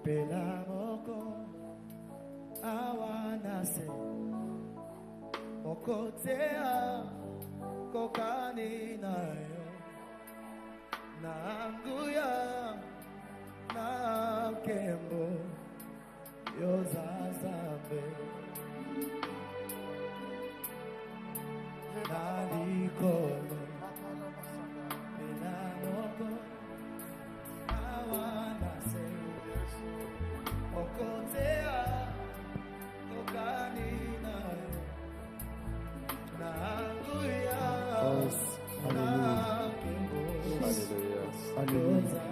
Pelamoko awanase Mokotea kokani nayo Nanguya na kembo Yozazabe Nadikolo Pelamoko awanase Mokotea kokani nayo Nanguya na kembo Yozazabe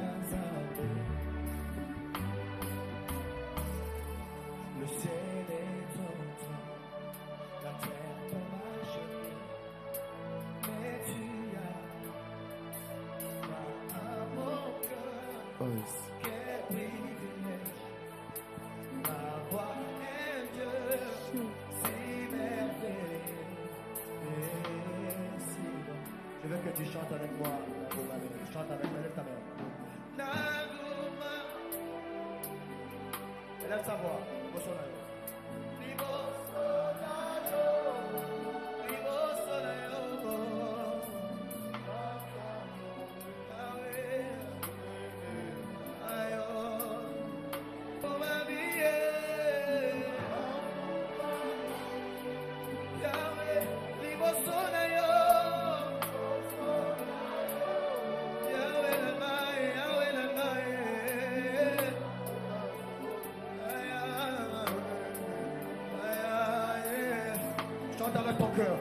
Le ciel est ton toit, la terre ton marchepied, mais tu as mon cœur, quel privilège, d'avoir un Dieu si merveilleux et si bon. Je veux que tu chantes avec moi, chante avec moi, lève ta main. Naguma, lève ta voix. Chante avec ton cœur.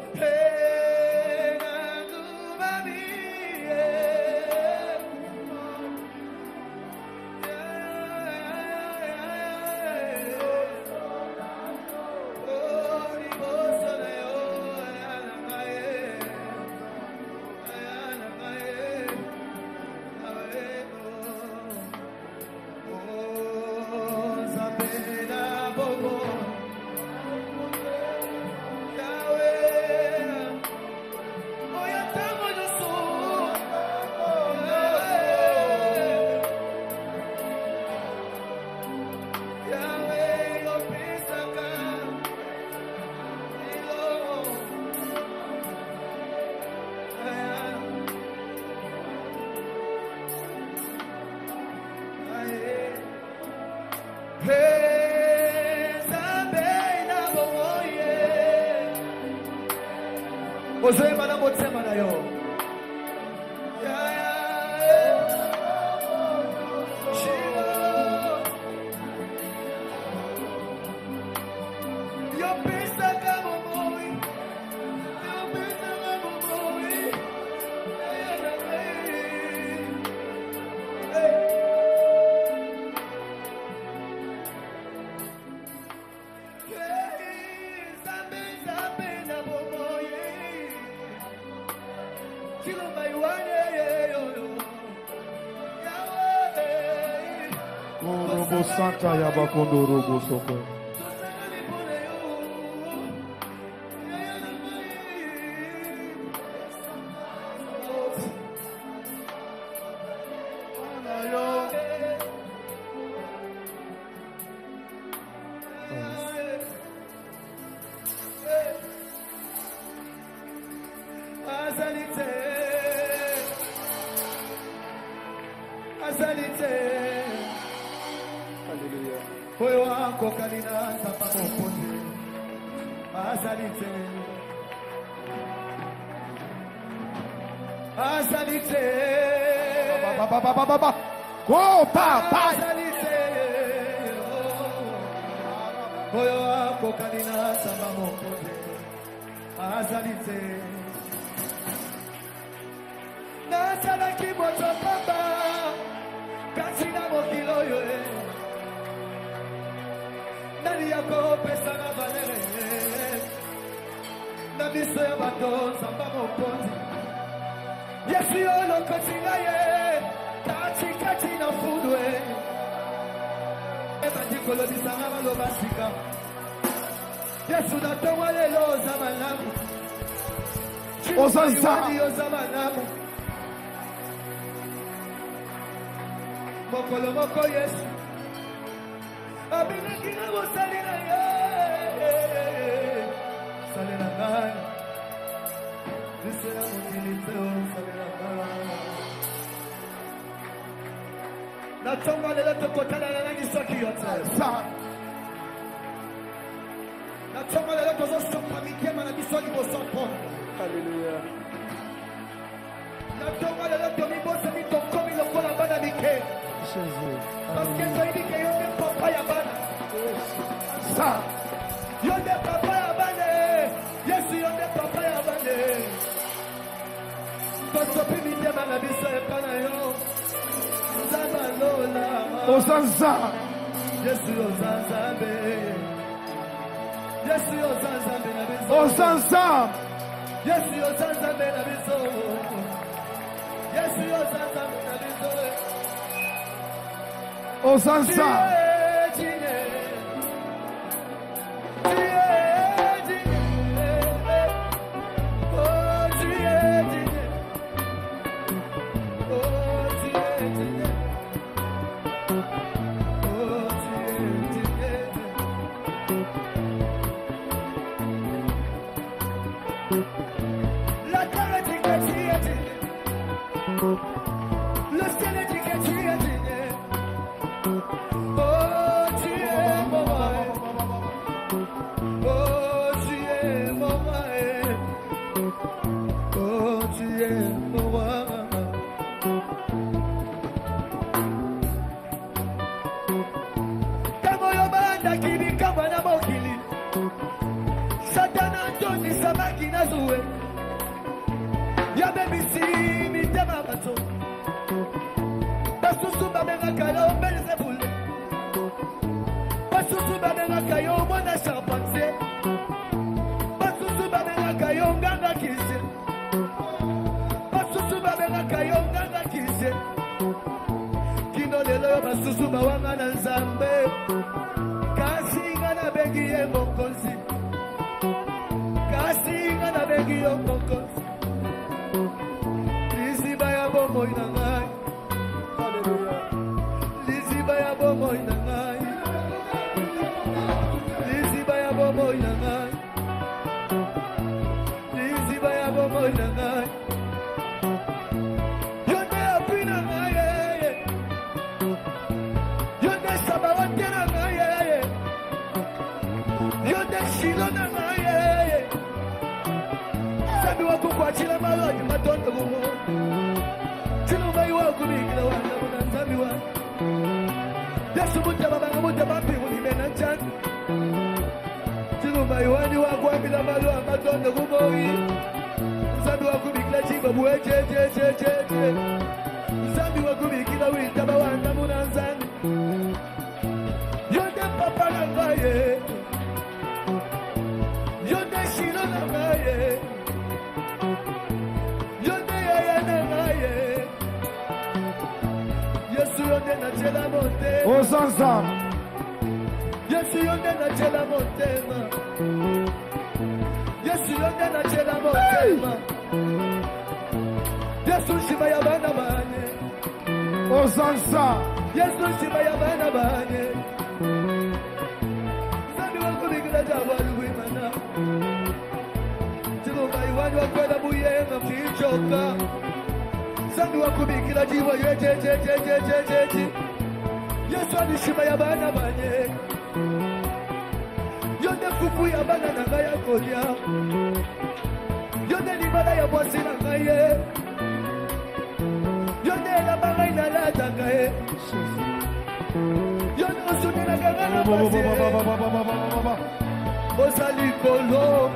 Ozwe mana motsema na yo. Robo Santa Yabakondo Robo Soko. mokolo moko Yesu abinaki na mosali na ye salela ngai biso ya mokili te salela ngai na ntongo lelo tokotana na nani soki yo te na ntongo lelo tozosopa mitema na biso liboso mpona Alléluia. na ntongo lelo tomibosani tokomi lokola bana mike Jésus. parce que toyebi ke yo nde papa ya bana Ça. yo nde papa ya bana Yesu yo nde papa ya bana tosopi mitema na biso epa na yo nzambe alola Osanza. Yesu oza nzambe Yesu oza nzambe na biso Osanza. Yesu oza nzambe na biso Yesu oza nzambe na biso Osanza. La terre dit que tu es digne. Le ciel dit que tu es digne. Oh, tu es mon roi. Oh, tu es mon roi. Oh, tu es mon roi. Kamoyo banda kini kama na mokili. Satana Tony Samaki Nazue. Yabebisi mitema bato. Basusu babenga kayo Belzebul. Basusu babenga kayo mwana charpentier. Basusu babenga kayo nganga kise. Basusu babenga kayo nganga kise. Kino lelo basusu bawanga na Nzambe. Kasi ngana bengi ye mokonzi. Kasi ngana bengi yo mokonzi. Liziba ya bomo ina ngai. Hallelujah. Liziba ya bomo ina ngai. Liziba ya bomo ina ngai. Liziba ya bomo ina ngai. Yonde apina ngai. Yonde sabawate na ngai. Yonde shilo na ngai. Sabi wako kwa chila malonyi matondo gumo. Chilo mai wako bigila wanda muna nzami wa. Yesu muta babanga muta bapi unimena nchani. Chilo mai wani wako wabila malu wa matondo gumo hii. Sabi wako bigila chiba buwe che. Sabi wako bigila wita bawanda muna nzami. Yonde papa na ngaye. Yonde shilo na ngaye. Yonde yaya na ngaye. Yesu yonde na chela motema. Osanza. Yesu yonde na chela motema. Yesu yonde na chela motema. Yesu shima ya bana bane. Osanza. Yesu shima ya bana bane. Sabi wangu bigila jawa luwimana. Chilo maiwani wakwela buyenga fichoka. Sabi wangu bigila jiwa ye. Yesu anishima ya bana bane. Yonde kufu ya bana na ngaya kolia. Yonde libala ya mwasi na ngaye. Yonde la banga inalata ngaye. Yonde usune na ganga na mwasi. Ozali kolo.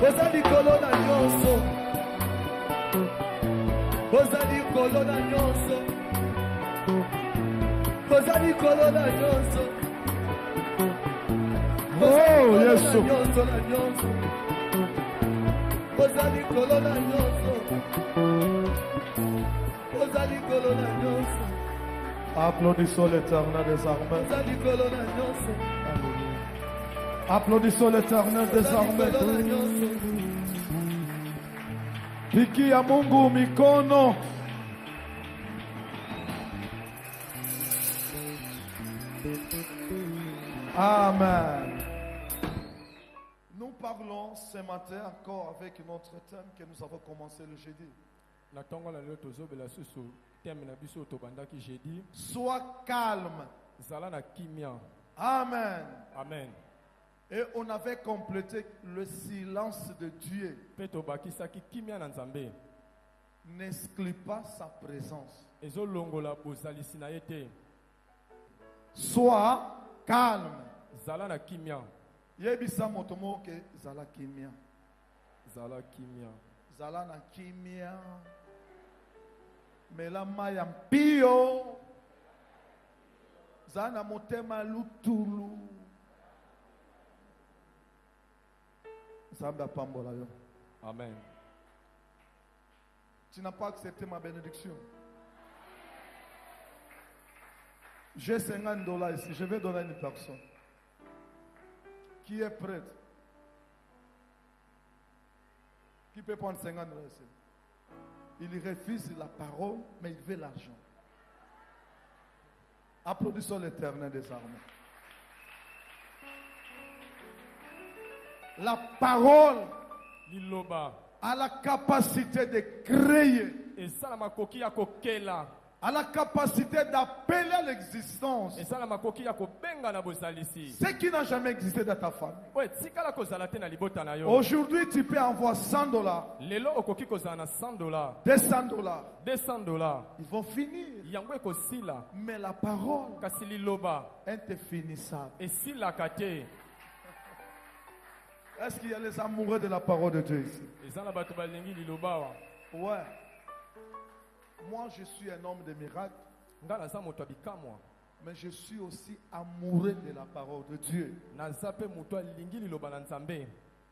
Ozali kolo na nyonso. Ozali kolo na nyonso. Ozali kolo na nyonso. Oh, Yesu. Ozali kolo na nyonso. Ozali kolo na nyonso. Applaudissons l'Éternel des armées. Ozali kolo na nyonso. Applaudissons l'Éternel des Ozali kolo na armées. nyonso. Pikia Mungu mikono. Amen. Nous parlons ce matin encore avec notre thème que nous avons commencé le jeudi. Sois calme. Amen. Amen. Et on avait complété le silence de Dieu. N'exclut pas sa présence. Sois calme. Yebisa motomo ke zala kimia. Zala na kimia. Mela maya mpio. Zana motema lutulu. Zamba pambola yo. Amen. Tu n'as pas accepté ma bénédiction. J'ai $50 ici. Je vais donner à une personne qui est prête. Qui peut prendre $50 ici. Il refuse la parole, mais il veut l'argent. Applaudissons l'Éternel des armées. La parole a la capacité de créer, a la capacité d'appeler à l'existence ce qui n'a jamais existé dans ta famille. Aujourd'hui, tu peux avoir $100, $200. Ils vont finir. Mais la parole est indéfinissable. Est-ce qu'il y a les amoureux de la parole de Dieu ici? Ouais. Moi, je suis un homme de miracle. Mais je suis aussi amoureux de la parole de Dieu.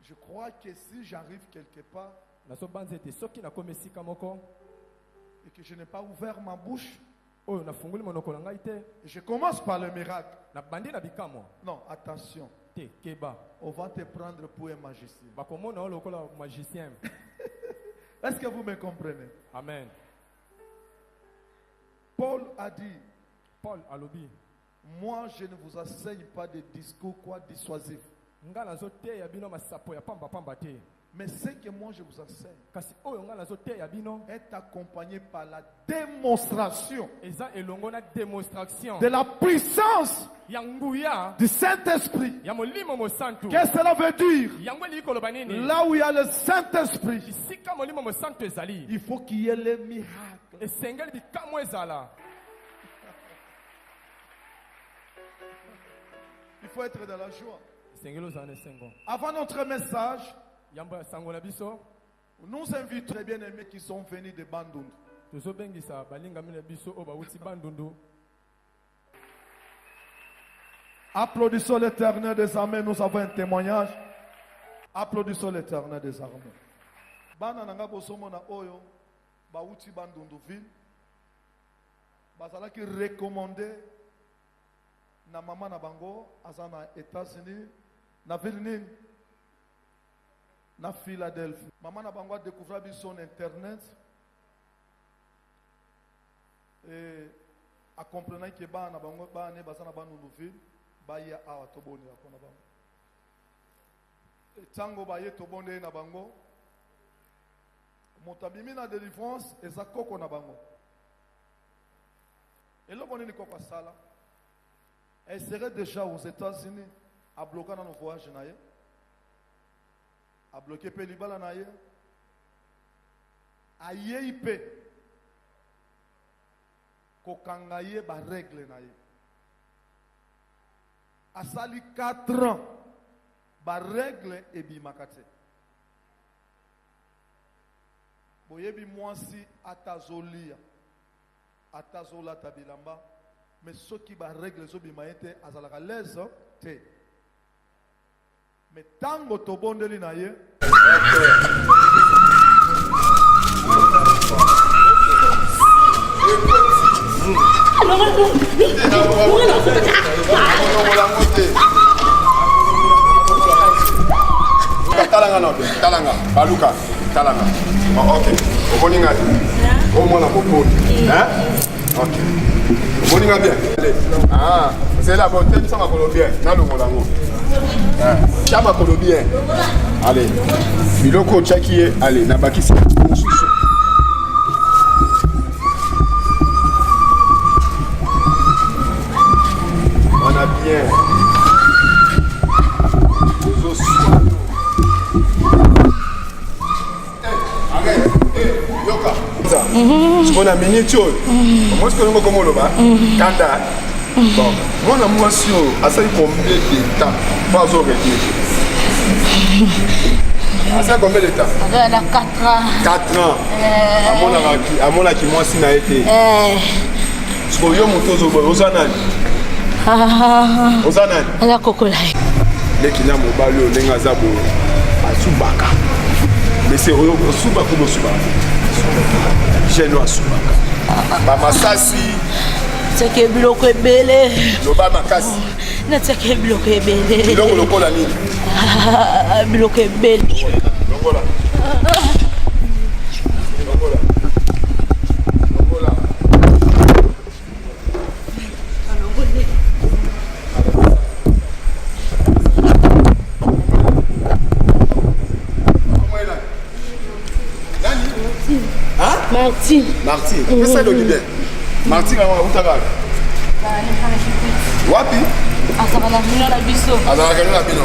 Je crois que si j'arrive quelque part et que je n'ai pas ouvert ma bouche, et je commence par le miracle. Non, attention. On va te prendre pour un magicien. Est-ce que vous me comprenez? Amen. Paul a dit, moi je ne vous enseigne pas de discours dissuasifs. Mais ce que moi je vous enseigne est accompagné par la démonstration de la puissance du Saint-Esprit. Qu'est-ce que cela veut dire? Là où il y a le Saint-Esprit, il faut qu'il y ait les miracles. Il faut être dans la joie. Avant notre message, nous invitons les bien-aimés qui sont venus de Bandundu. Applaudissons l'Éternel des armées. Nous avons un témoignage. Applaudissons l'Éternel des armées. Bana nanga bosomona oyo bauti Bandundu ville. Bazala qui recommandé na mama na bango azana États-Unis na ville nini na Philadelphie. Maman na bango a découvert son internet et a compris que ba na bango ba ne basana ba nuluvi ba ya awa toboni akona bango. Tango ba ye tobonde na bango. Motabimi na délivrance ezakoko na bango. Et là on est quoi sala. Elle serait déjà aux États-Unis à bloquer dans nos voyages naïe. A bloqué Pelibala naïe. A yeipe. Kokangaye ba règle naïe. A sali 4 ans. Ba règle et bimakate. Boyebi mwasi atazolia. Atazola tabilamba. Mais ceux qui ba règle zo bimaete azalaka l'aise te. Mais tango tobondeli na ye talanga baluka talanga. OK. Oboninga. Omona kokoni. Hein? Ok. Boninga bien. Ah, c'est la bonne tête, ça m'a collé bien. Dans le molango. Ça m'a collé bien. Allez. Biloko tchaki, allez, nabaki c'est. On a bien. On a miniature. Moi, je connais comment le bas. Kanda. Bon, moi, moi, si on a ça, combien de temps? Pas au réglé. Ça, combien de temps? 4 ans. 4 ans. À mon avis, moi, si n'a été. Ce qu'on y a monté aux ananes. Aux ananes. La cocola. Les qui n'ont pas le Nengazabo à Subaka. Mais c'est au Subaka ou au Subaka. J'ai noir Subaka. Mama Sassi. C'est que bloc est belé. Loba Makasi. C'est que bloc est belé. Donc le col ami. Bloc est belé. Donc voilà. Martine. Martine. Qu'est-ce que c'est bien? Martine, où t'as vu? Wapi? Azala la biso. Azala la biso.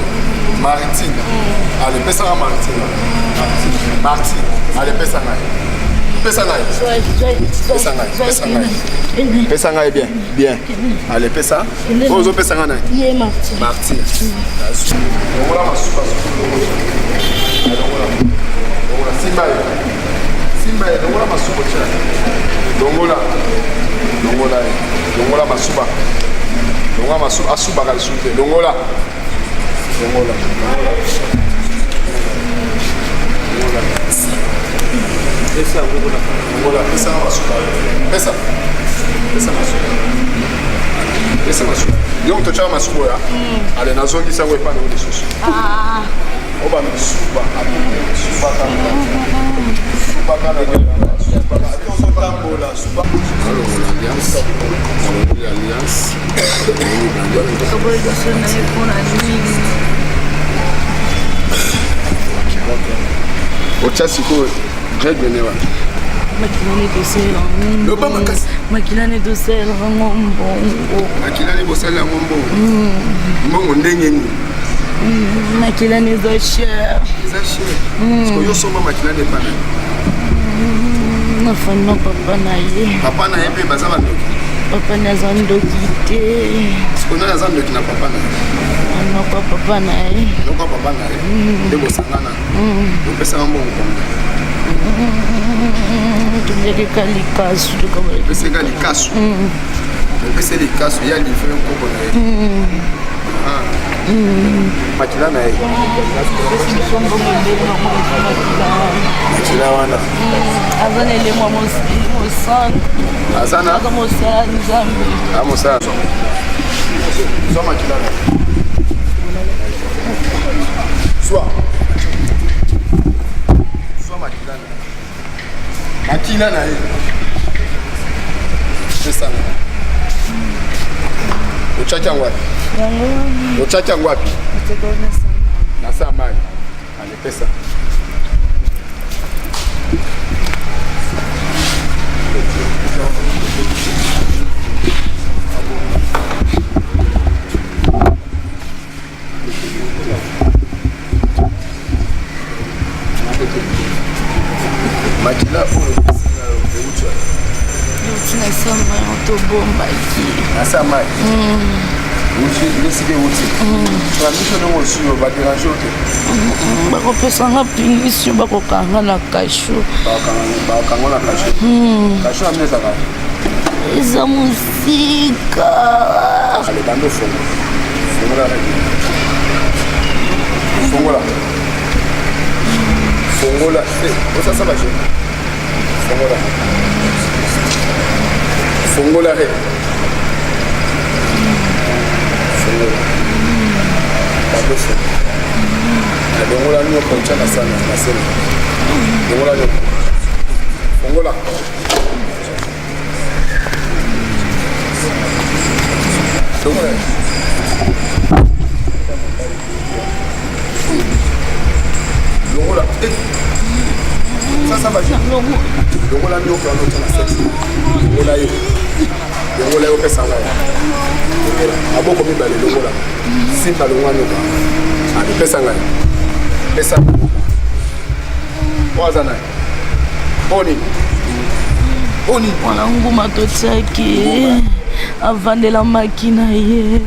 Martine. Allez, pesa la Martine. Martine. Allez, pesa la. Pesa la. Pesa la bien. Bien. Allez, pesa. Ozo pesa la. Yé Martine. Martine. Voilà ma soupe. Voilà. Simba. Simba, dongola masuba chana. Dongola masuba. Dongola masuba asuba kalisuke. Dongola. Pesa masuba. Pesa masuba. Yo mtocha masuba ya. Ale nazongi sangwe pana ule susu. Oba msuba. Suba kama. Nafanya papa na ye. Papa na ye pe bazaba ndoki. Papa na zandoki te. Sikona na zandoki na papa na ye. Ano kwa papa na ye. Ano kwa papa na ye. Debo sangana. Opesa ngambo nkonga. Tujeke kalikasu tukabale. Pesa kalikasu. Pesa kalikasu ya life nkombo na ye. Makila na ye. Makila wana. Azana ele mwa mosana. Azana? Azana mosana nzambe. Mosana. Sois makila na ye. Sois makila na ye. Makila na ye. Pesa na ye. Uchacha ngwapi? Uchacha ngwapi? Nasa mali. Ale pesa. Makila tunasema utobomba ki. Nasa mali. Décidez où c'est. La mission de mon sur va déranger au bako pesa ngapingisio bako kanga na kasho. Bako kanga na kasho. Kasho amne saka. Eza musika. Ale bando fongo. Fongo la. Fongo la. Fongo la. Ça ça va je. Fongo la. Fongo la. Dongola nyo konchana sana nasema. Dongola nyo. Fongola. longola nyoka no tana sexe longola yo pesa ngaya aboko mibale longola simba longola nyoka ali pesa ngaya pesa wazana Oni mwanangu matotiaki avandela makina ye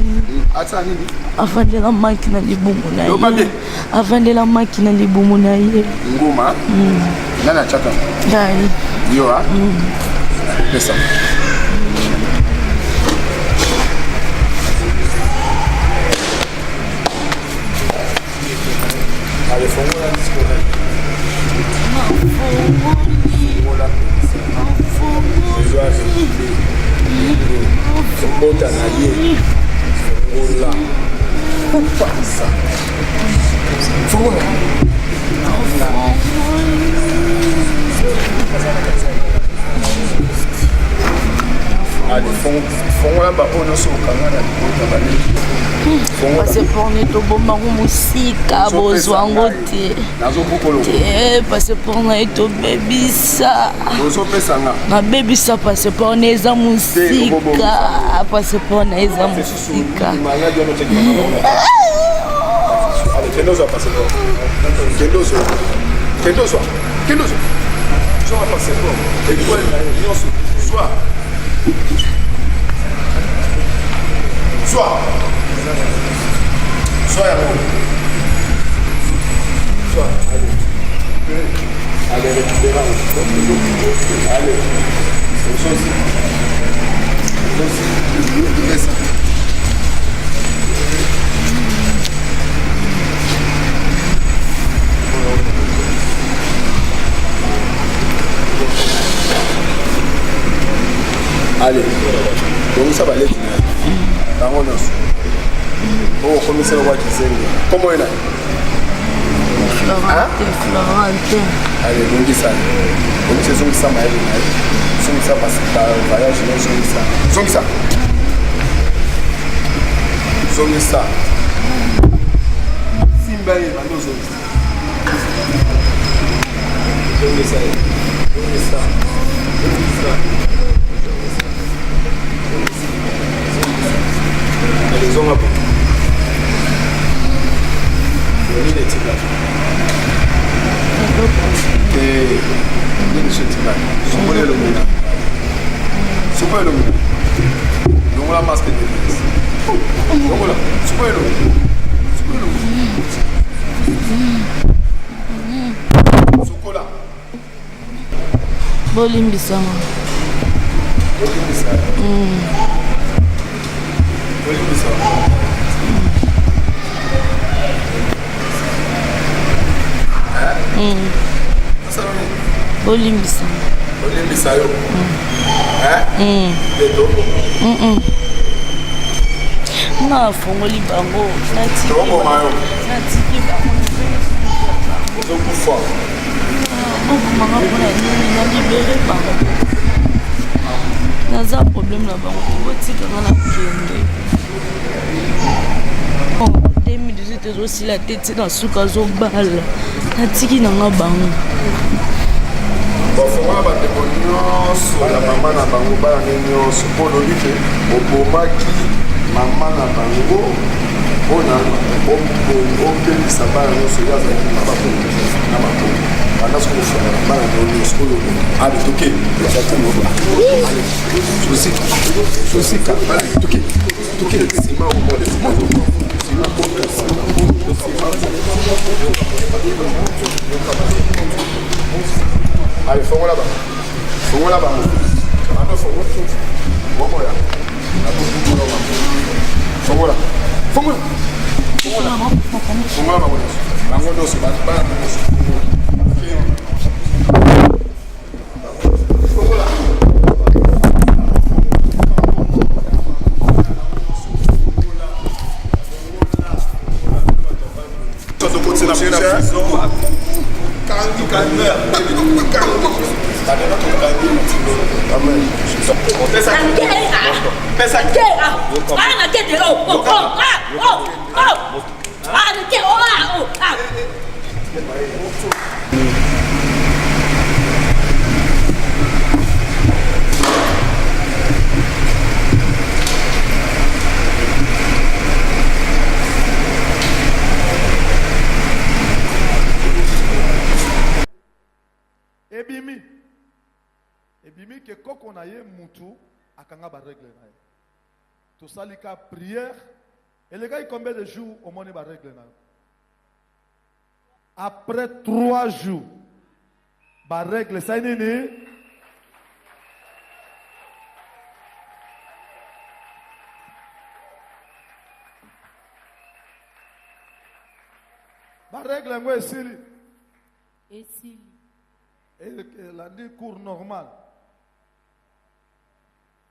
avandela makina libumu na ye avandela makina libumu na ye nguma nana chaka dai yo pesa allez fongola discola Bota na ye Ola Passa Fongola allez fongola ba ono so kangana bota bale pase porne to bomba musika bozwango te pase porne to bebisa na bebisa pase porne eza musika pase porne eza musika Sois allez récupérer allez allez donc ça va aller dans mon os oh commissaire wa kisenga comment il a Florente allez donc ça donc c'est son ça maï son ça parce que voyage non son ça simba et bando son ça allez on va bolimbisama Olimbisa yo. Na fongoli bango. Tongo mayo. Natiki bango. Ozokufa. Oku manga pona nini na libéré bango. Naza problème na bango. Botika na kende. Oh, 2018 aussi la tête dans suka zo bala. Natiki na bango. Bafongola bandeko nyonso ya mama na bango bana ne nyonso mpo olobi te obomaki mama na bango mpona opelisa bana nyonso oyo azalaki na bakongo na bakongo banda soki kofongola bana na nyonso oyo ale toke sosika toke nsima omole allez, fongo là-bas. Fongo là-bas. Fongo fongo là. Fongo là. Fongo là. Fongo là-bas. Bango dosi, bango dosi. Fongo là. koko na ye mutu akanga ba règle na ye. To salika prière et les gars combien de jours au moins ba règle na. Après 3 jours ba règle ça nini ba règle ngo esili. Esili. Et la dit cours normal.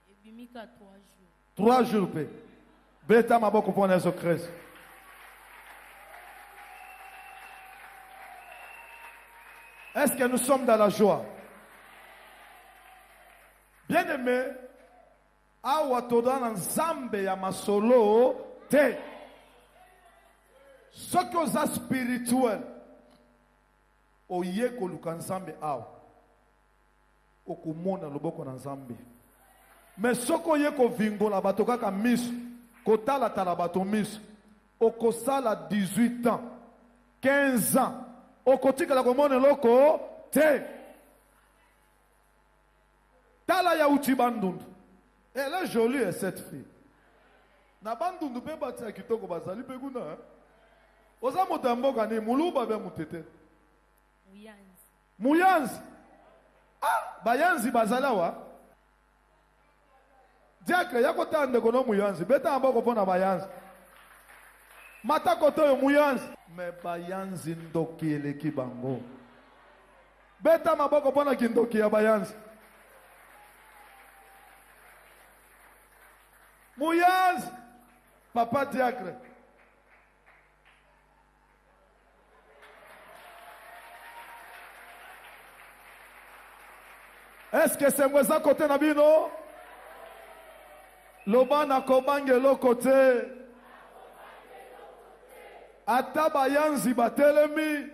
Et bimika 3 jours. 3 jours pe. Beta maboko pour Jésus Christ. Est-ce que nous sommes dans la joie? Bien-aimé, awa toda na nzambe ya masolo te. Ce que vous spirituel, oye koluka nzambe awa, okumona loboko na nzambe. Mais ce que oye ko vingola bato kaka miso, kotala tala bato miso, okosala 18 ans, 15 ans, okotikala komona loko te. Tala ya uti bandundu. Elle est jolie cette fille. Na bandundu pe batia kitoko bazali pe kuna. Oza motamboka ni muluba be mutete. Muyanzi. Ah, bayanzi bazalawa. Diakre yako tande kono muyanzi. Beta amboko pona bayanzi. Mata koto yo muyanzi. Me bayanzi ndoki eleki bango. Beta maboko pona kindoki ya bayanzi. Muyanzi. Papa diacre. Est-ce que c'est moi ça côté nabino? Lobana kobangelo côté. Ataba yanzi batelemi.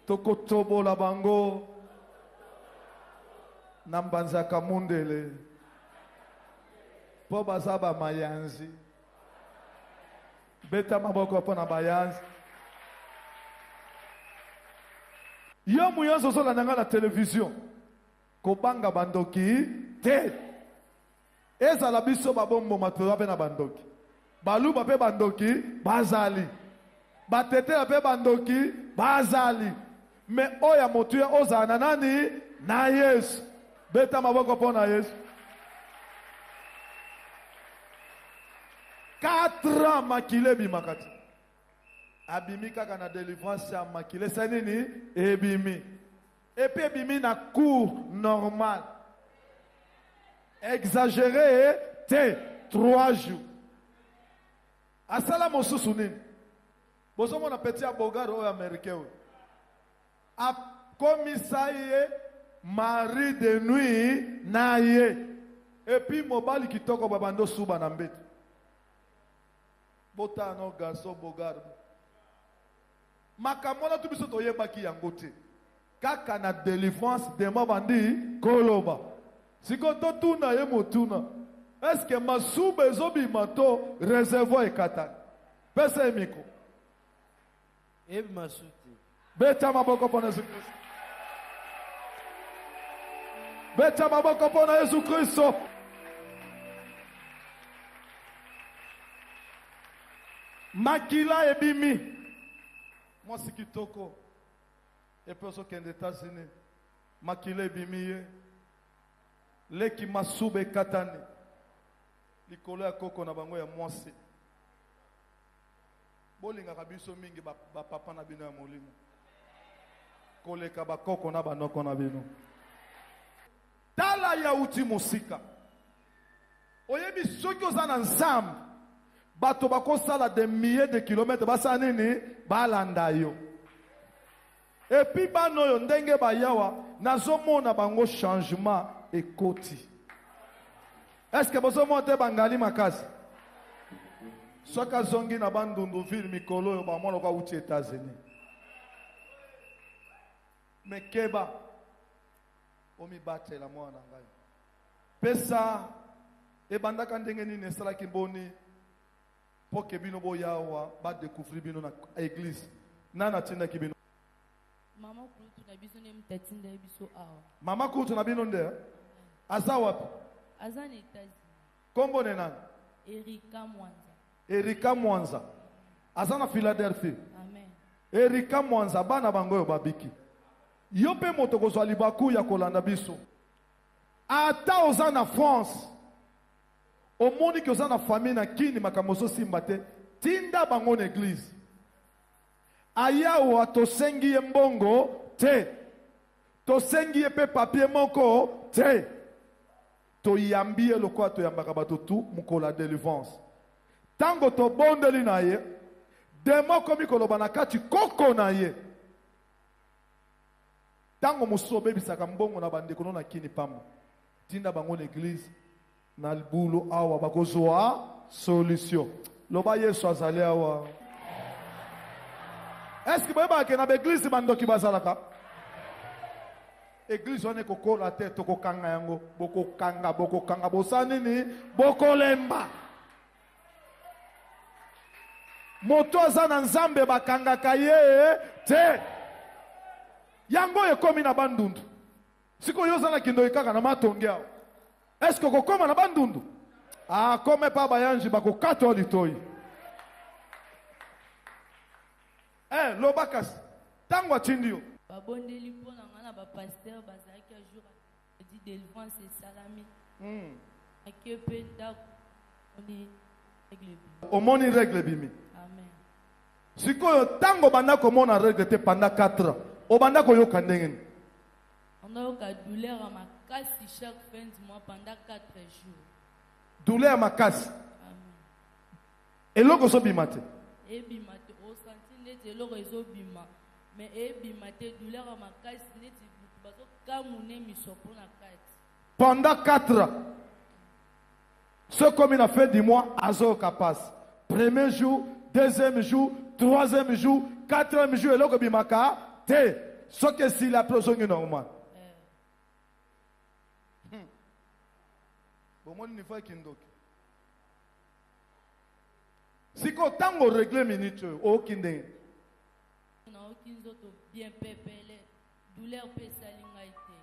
Tokotobo la bango. Nambanza kamundele. Po bazaba mayanzi. Beta maboko pona bayanzi. Yo muyanzo zola nanga la télévision. Kobanga bandoki te. Eza la biso babombo matola pe na bandoki. Baluba pe bandoki bazali. Batete pe bandoki bazali. Me oya motuya oza na nani na Yesu. Beta maboko pona Yesu. 4 ans makile bimakati. Abimi kaka na délivrance ya makile sa nini ebimi. Et puis ebimi na cours normal. Exagéré te 3 jours. Asala mosusu nini. Bozo mona petit abogado o américain. A commissaire mari de nuit na ye. Et puis mobali kitoko babando suba na mbeto. Bota no garçon bogado. Makamona tu biso toyebaki yango te. Kaka na délivrance de mabandi koloba. Siko to tuna ye motuna. Est-ce que masube ezobi mato réservoir ekata? Pesa emiko. Ebi masuti. Beta maboko pona Yesu Kristo. Beta maboko pona Yesu Kristo. Makila ebimi. Moi si kitoko. Et personne qui est aux États-Unis. Makila ebimi. Leki masube katani. Likolo ya koko na bango ya mwasi. Bolinga kabiso mingi ba papa na bino ya molimo. Koleka ba koko na banoko na bino. Tala ya uti musika. Oyebi soki ozana ensemble. Bato bakosala des milliers de kilomètres basa nini balanda yo. Et puis bano yo ndenge bayawa nazomona bango changement ekoti. Est-ce que bozo monte bangali makasi? Soka zongi na bandundu ville mikolo yo ba mona kwa uti États-Unis. Mekeba omi bate la mwana ngai. Pesa e bandaka ndenge nini esala kimboni pour que bino boyawa ba découvrir bino na église nana tinda kibino. Mama kutu na bino nde. Aza wapi? Aza na États-Unis. Kombo ne nani? Erika Mwanza. Erika Mwanza. Aza na Philadelphie. Amen. Erika Mwanza bana bango yo babiki. Yo pe moto kozwa libaku ya kolanda biso. Ata oza na France. Omoni ki oza na famille na kini makambo so simba te. Tinda bango na église. Ayawa tosengi ye mbongo te. Tosengi ye pe papier moko te. Toyambi ye lokwa toyambaka bato tu mukola délivrance. Tango to bondeli na ye. Demo komi koloba na kati koko na ye. Tango musobe bisaka mbongo na bandeko na kini pambo. Tinda bango na église. Na libulo awa bakozwa solution. Loba Yesu azali awa. Est-ce que baba ke na église bandoki bazalaka? Église on est koko la tête toko kanga yango, boko kanga bosani ni boko lemba. Moto azana nzambe bakanga kaye te. Yango ekomi na bandundu. Siko yozana kindo ikaka na matongia. Est-ce que kokoma na bandundu? Ah, comme pas bayanji bako kato litoi. Lobakas. Tango chindio. Babondeli pona ngana ba pasteur bazaki a jour dit délivrance et salami. Akepe ndako oni règle bimi. Omoni règle bimi. Amen. Siko tango banda komona règle te pendant 4 ans. Obanda ko yoka ndenge. On a eu douleur à ma casse chaque fin du mois pendant 4 jours. Douleur à ma casse. Amen. Et l'eau so bimate. Et bimate au senti net l'eau so bima. Mais et bimate douleur à ma casse net bazo kamune misopo na casse. Pendant 4 ans. Ce comme il a fait du mois azo capaz. Premier jour, deuxième jour, troisième jour, quatrième jour et l'eau bimaka te. Ce que si la personne est normale. Si ko tango régler minute o kinde na aucun autre bien pépélé douleur pe salinga été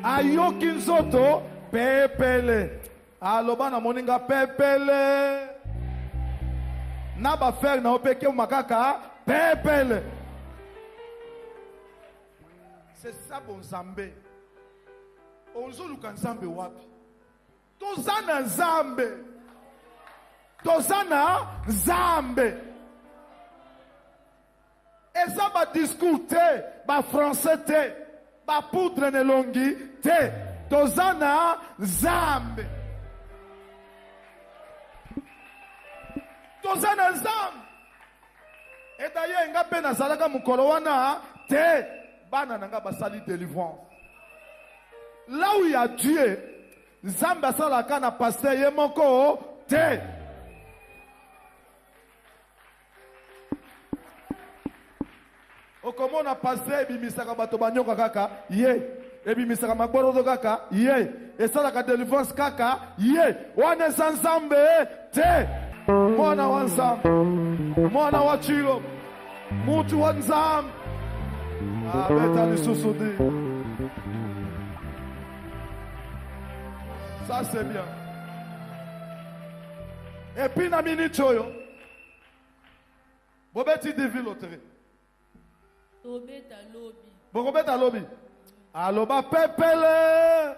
ayoki nzoto pepele aloba na moninga pepele na ba faire na opeke makaka pepele. C'est ça bon Zambé. Onzuluka Nzambe wapi? Tozana Nzambe. Tozana Nzambe. Eza ba discours te, ba français te, ba poudre ne longi te. Tozana Nzambe. Tozana Nzambe. Et d'ailleurs, nga pe nazalaka mukolo wana te. Bana nanga basali délivrance. Là où il y a Dieu, Zamba salaka na pasteur yemoko te. Okomo na pasteur ebimisaka bato banyoka kaka ye. Ebimisaka maborodo kaka ye. Esalaka délivrance kaka ye. Wane sanzambe te. Mwana wa Nzambe. Mwana wa Chilo. Mutu wa Nzambe. Ça c'est bien. Et puis na minute choyo. Bobeti devi loterie. Tobeta lobby. Bobeta lobby. Aloba pepele.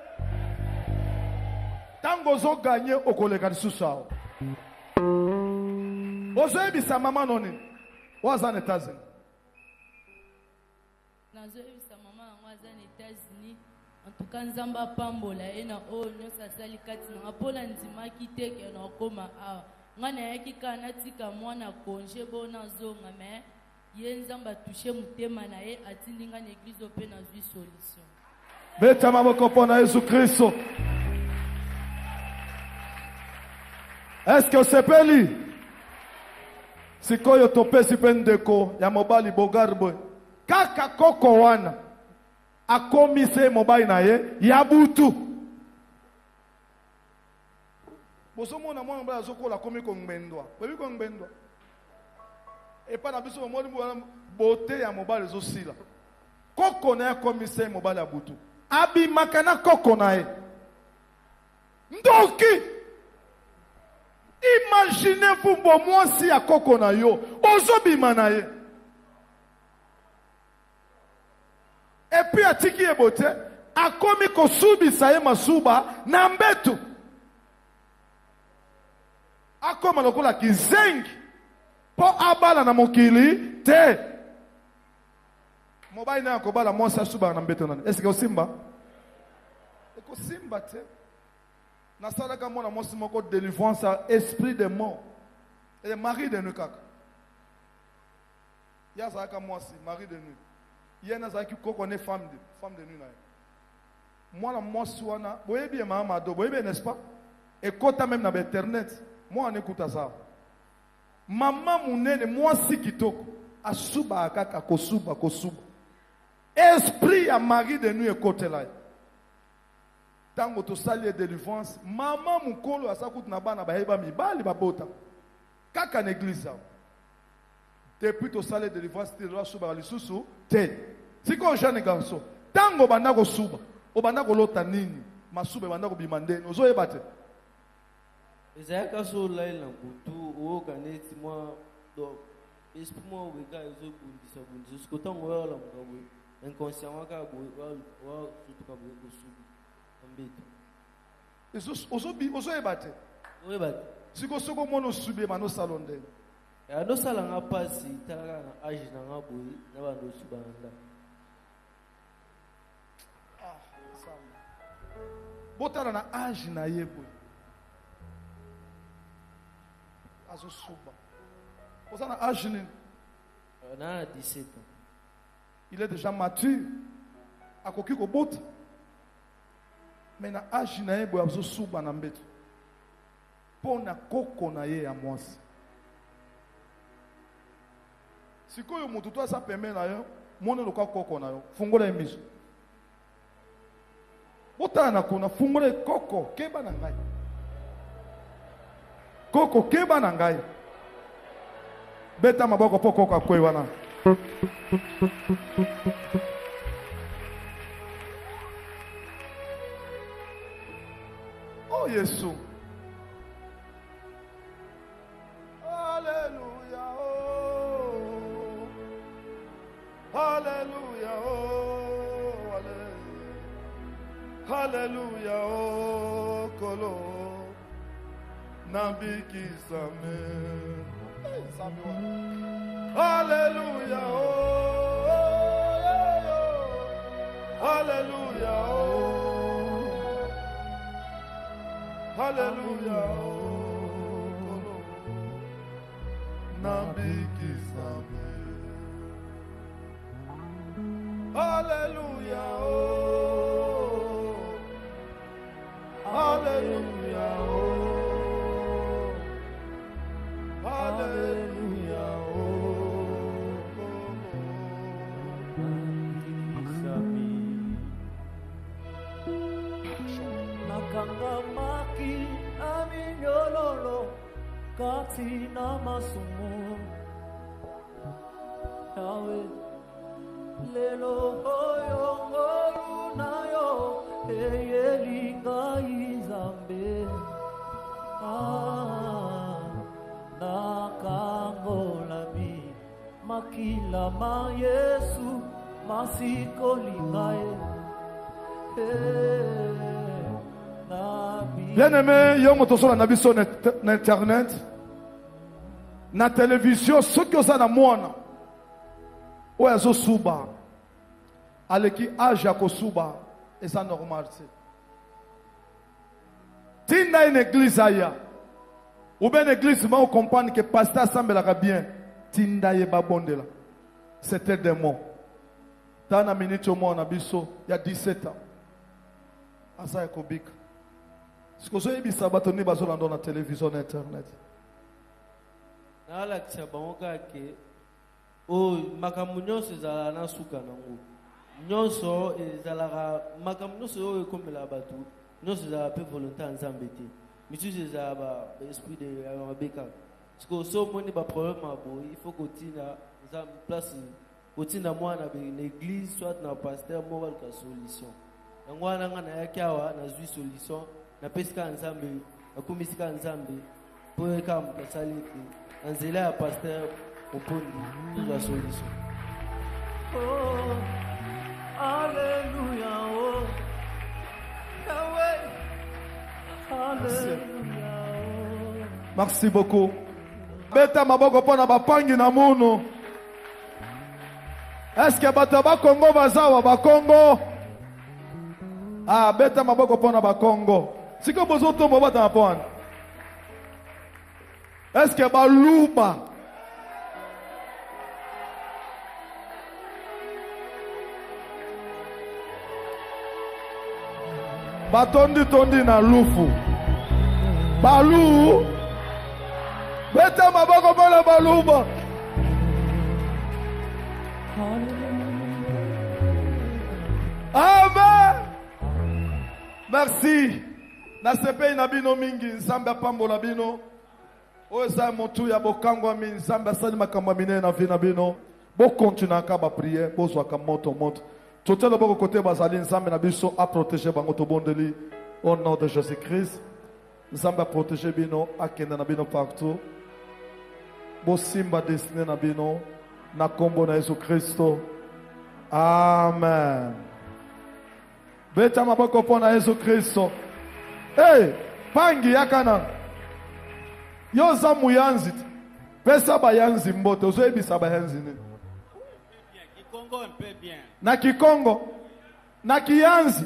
Tango zo gagner okoleka lisusu. Ozo ebisa mama noni. Waza na États-Unis. Nazoebisa mama yango aza na États-Unis. En tout cas nzamba pambola ye na oyo nyonso asali kati nanga mpola ndimaki te ke na okoma awa nga nayaki kaka natika mwana konge bo nazonga me ye nzambe atushe motema na ye atindi nga na eglize mpe nazwi solution. Beta maboko mpona Yesu Kristo. Est-ce que osepeli? Sikoyo topesi mpe ndeko ya mobali bogarboy. Kaka koko wana akomise mobile na ye ya butu. Bosomo na mwana mbala zokola komi kongbendwa. Webi kongbendwa. Et pas na biso mo beauté ya mobile zosila. Koko na komisa mobile ya butu. Abi makana koko na e. Ndoki. Imaginez-vous moi si ya koko na yo. Ozobima na ye. Et puis atiki e beauté. Akomi kosubisa ye masuba na mbetu. Akoma lokola kizengi po abala na mokili te. Mobile na akobala monsa suba na mbetu nani. Est-ce que osimba? Eko simba te. Na salaka mona monsi moko délivrance à esprit de mort. Et mari de nuit kaka. Ya salaka monsi mari de nuit. Yena zaki koko ne femme de nuit na. Moi la monsi wana boye bien mama do boye bien n'est-ce pas? Et kota même na internet. Moi on écoute ça. Maman munene moi si kitoko asuba akaka kosuba. Esprit à mari de nuit ekote là. Tango to sali délivrance, maman mukolo asakut na bana baheba mibali babota. Kaka na église. Depuis to sali délivrance te la suba lisusu te. Siko jeune garçon. Tango banda ko suba, obanda ko lota nini? Masuba banda ko bimande, ozoyeba te. Ezaka so laila butu o kaneti moi do esprit moi wega ezo bundisa jusqu'au temps où la mukabwe inconsciemment ka bo wa surtout ka bo subi ambito ozoyeba te. Oyeba siko soko mono subi mano salonde ya no sala nga pasi tala na age na nga boy na ba no subanda botala na age na yebo azo suba osana age ni na 17 ans. Il est déjà mature akoki ko bota mais na age na yebo azo suba na mbeto pona koko na ye ya mwasi sikoyo mutu to asa pembe na yo mona loka koko na yo fungola emiso bota na kuna fungola koko keba na ngai koko keba na ngai beta maboko po koko akwe wana oh Yesu Alléluia oh Alléluia oh Alléluia oh kolo nabiki same Alléluia oh Alléluia oh Alléluia oh nabiki same Alléluia oh Alléluia oh Alléluia oh Nakangamaki aminyololo kati na masumo Yawe lelo oyo nayo eyelinga izambe nakangolami makila ma Yesu masikolingae bien-aimé, yo moto sola na biso na internet na télévision soki oza na mwana oyo azosuba aleki age ya kosuba eza normal te tinda une église aya ou bien une église ma comprendre que pasteur asambelaka bien tinda ye babondela c'était des mots dans na minute au moins na biso il y a 17 ans asa ekobika sikozoyebisa bato ni bazolanda na télévision na internet nalakisa bango kake oyo makambo nyonso ezalaka na suka nango nyonso ezalaka makambo nyonso oyo ekomela bato nyonso ezalaka mpe volonté ya nzambe te Monsieur c'est ça l'esprit de Rebecca. Parce que si on a des problèmes, il faut continuer à place continuer à moi dans l'église soit dans le pasteur moi la solution. Donc on a une solution, na pesika nzambe, na kumisika nzambe pour comme ça les anzela pasteur pour la solution. Oh, Alléluia, oh, Yahweh, Alléluia, oh. Merci beaucoup. Beta maboko pona bapangi na munu. Est-ce que bato ba Congo bazawa ba Congo? Ah, beta maboko pona ba Congo. Siko bozoto mo bata pona. Est-ce que ba luba? Batondi na lufu. Balu. Beta maboko pona baluba. Amen. Merci. Na sepe na bino mingi nzambe pambola bino. Oza motu ya bokango mi nzambe sali makambo minene na vina bino. Bo continue ka ba prier, bo zwa ka moto. Totelo boko côté bazali nzambe na biso a protéger bango to bondeli au nom de Jésus-Christ. Nzambe a protéger bino akenda na bino partout. Bo simba destiné na bino na kombo na Yesu Kristo. Amen. Beta maboko pona Yesu Kristo. Hey, pangi yakana. Yo za muyanzi. Pesa bayanzi mbote. Ozo ebisa bayanzi ni. Kikongo un peu bien. Na Kikongo. Na Kiyanzi.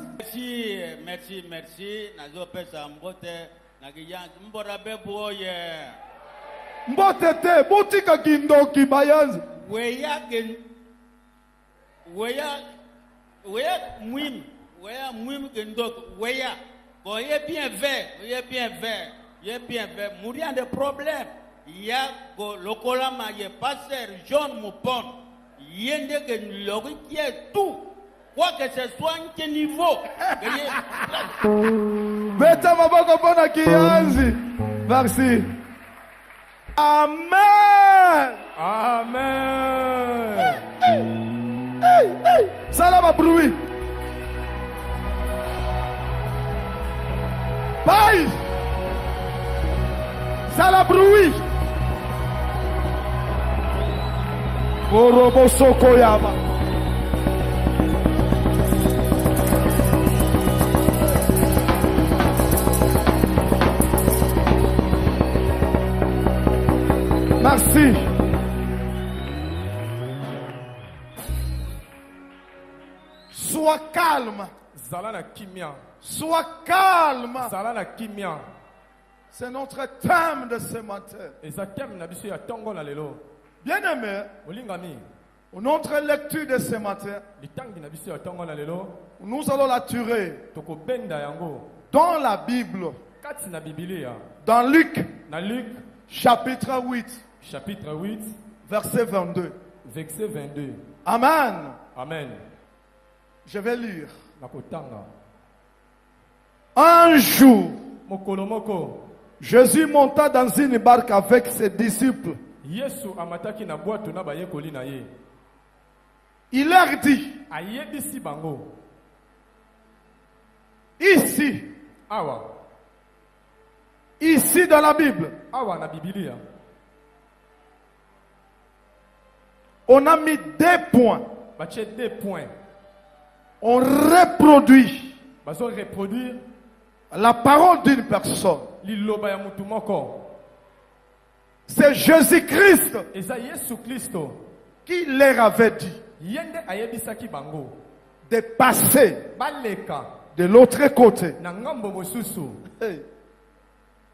Merci. Nazo pesa mbote. Na Kiyanzi. Mbora bebu oye. Mbote te. Butika kindoki bayanzi. Weya mwim gendok. Weya. Bon, il est bien vert. Mourir des problèmes. Il y a le colama, il y a pasteur, John Moupon. Il y a des gens qui est tout. Quoi que ce soit, en quel niveau. Beta maboko pona Kiyanzi. Merci. Amen. Hey. Salama bruit. Bye. Sala bruit. Orobo Sokoyama. Merci. Sois calme. Zalana kimia. Sois calme. Zalana kimia. C'est notre thème de ce matin. Bien-aimé, notre lecture de ce matin, nous allons la tuer dans la Bible, dans Luc, chapitre 8, verset 22. Amen. Je vais lire. Un jour, Jésus monta dans une barque avec ses disciples. Il leur dit, ici dans la Bible, on a mis des points. On reproduit la parole d'une personne. C'est Jésus-Christ qui leur avait dit de passer de l'autre côté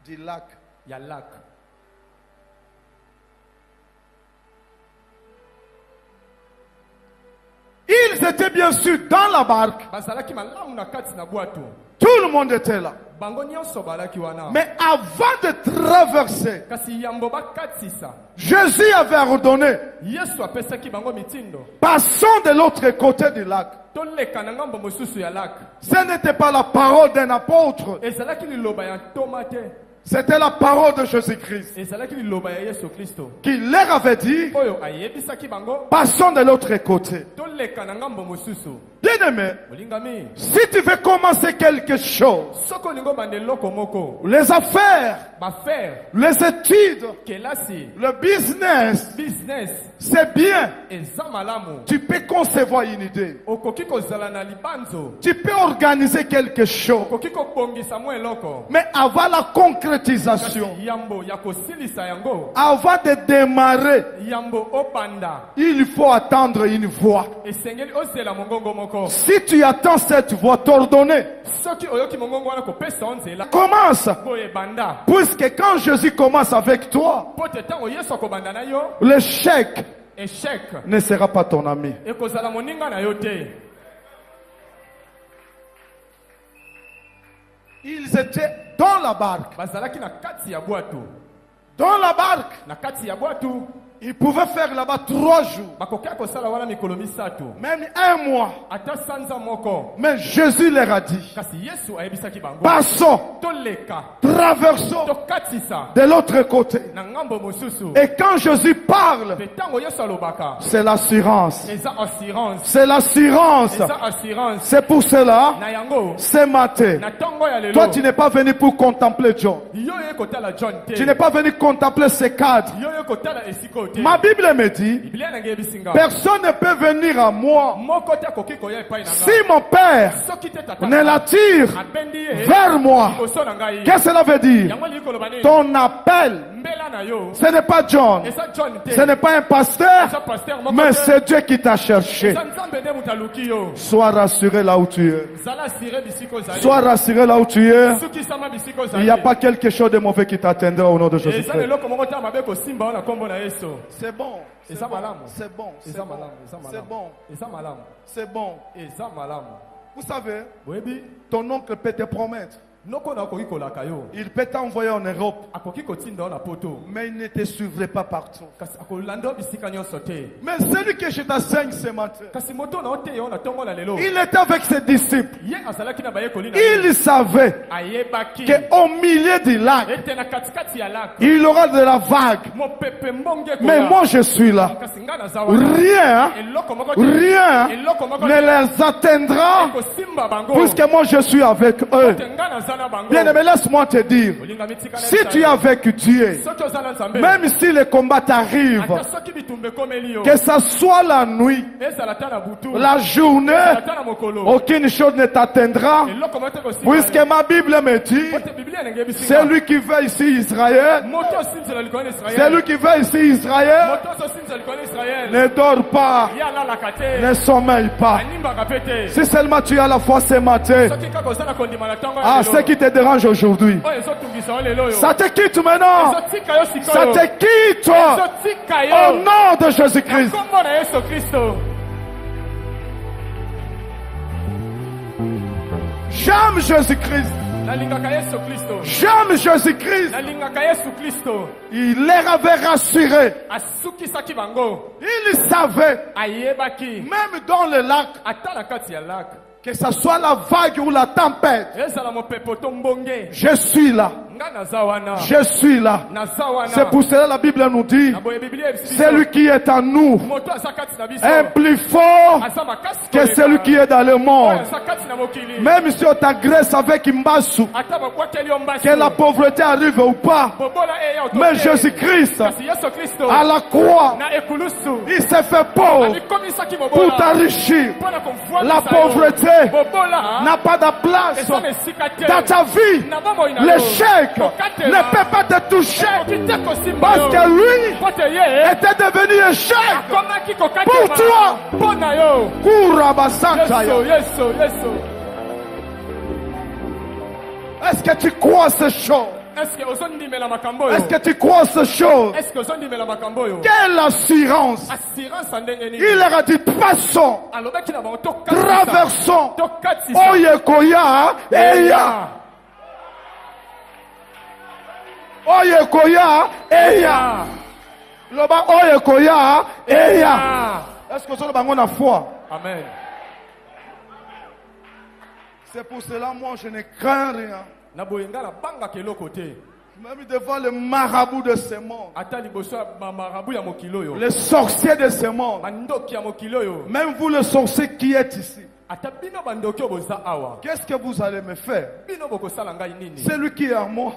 du lac. Ils étaient bien sûr dans la barque. Tout le monde était là. Mais avant de traverser, Jésus avait ordonné, passons de l'autre côté du lac. Ce n'était pas la parole d'un apôtre. C'était la parole de Jésus-Christ qui leur avait dit, passons de l'autre côté. Bien-aimé, si tu veux commencer quelque chose, les affaires, les études, le business, c'est bien. Tu peux concevoir une idée. Tu peux organiser quelque chose. Mais avant la concrétisation, avant de démarrer, il faut attendre une voix. Si tu attends cette voix t'ordonnée, commence. Puisque quand Jésus commence avec toi, l'échec ne sera pas ton ami. Ils étaient dans la barque. Dans la barque. Ils pouvaient faire là-bas 3 jours. Même 1 mois. Mais Jésus leur a dit, passons, traversons de l'autre côté. Et quand Jésus parle, c'est l'assurance. C'est l'assurance. C'est pour cela, ce matin, toi tu n'es pas venu pour contempler John. Tu n'es pas venu contempler ses cadres. Ma Bible me dit, personne ne peut venir à moi si mon Père ne l'attire vers moi. Qu'est-ce que cela veut dire? Ton appel, ce n'est pas John, ce n'est pas un pasteur, mais c'est Dieu qui t'a cherché. Sois rassuré là où tu es. Sois rassuré là où tu es. Il n'y a pas quelque chose de mauvais qui t'atteindra au nom de Jésus-Christ. C'est bon. C'est bon. C'est bon. C'est bon. C'est bon. Vous savez, ton oncle peut te promettre. Il peut t'envoyer en Europe, mais il ne te suivrait pas partout. Mais celui que je t'enseigne ce matin, il était avec ses disciples. Il savait qu'au milieu du lac, il aura de la vague. Mais moi je suis là. Rien ne les atteindra, puisque moi je suis avec eux. Bien aimé, laisse-moi te dire, si tu es avec Dieu, même si le combat t'arrive, que ce soit la nuit, la journée, aucune chose ne t'atteindra, puisque ma Bible me dit, celui qui veut ici Israël, celui qui veut ici Israël, ne dort pas, ne sommeille pas. Si seulement tu as la foi ce matin, ce qui te dérange aujourd'hui, ça te quitte maintenant. Ça te quitte au nom de Jésus-Christ. J'aime Jésus-Christ. J'aime Jésus-Christ. Il les avait rassurés. Il savait, même dans le lac, que ce soit la vague ou la tempête, je suis là. Je suis là. C'est pour cela la Bible nous dit, celui qui est en nous est plus fort que celui qui est dans le monde. Même si on t'agresse avec Mbassou, que la pauvreté arrive ou pas, mais Jésus-Christ à la croix, il s'est fait pauvre pour t'enrichir. La pauvreté n'a pas de place dans ta vie. L'échec ne peut pas te toucher parce que lui était devenu échec pour toi. Est-ce que tu crois ces choses? Est-ce que tu crois ces choses? Quelle assurance! Il leur a dit, passons, traversons, Oyekoya, Eya. Oyekoya, Eya. Loba Oyekoya, Eya. Est-ce que ça a foi? Amen. C'est pour cela, moi, je ne crains rien. Même devant les marabouts de ce monde, les sorciers de ce monde, même vous les sorciers qui êtes ici, qu'est-ce que vous allez me faire? Celui qui est en moi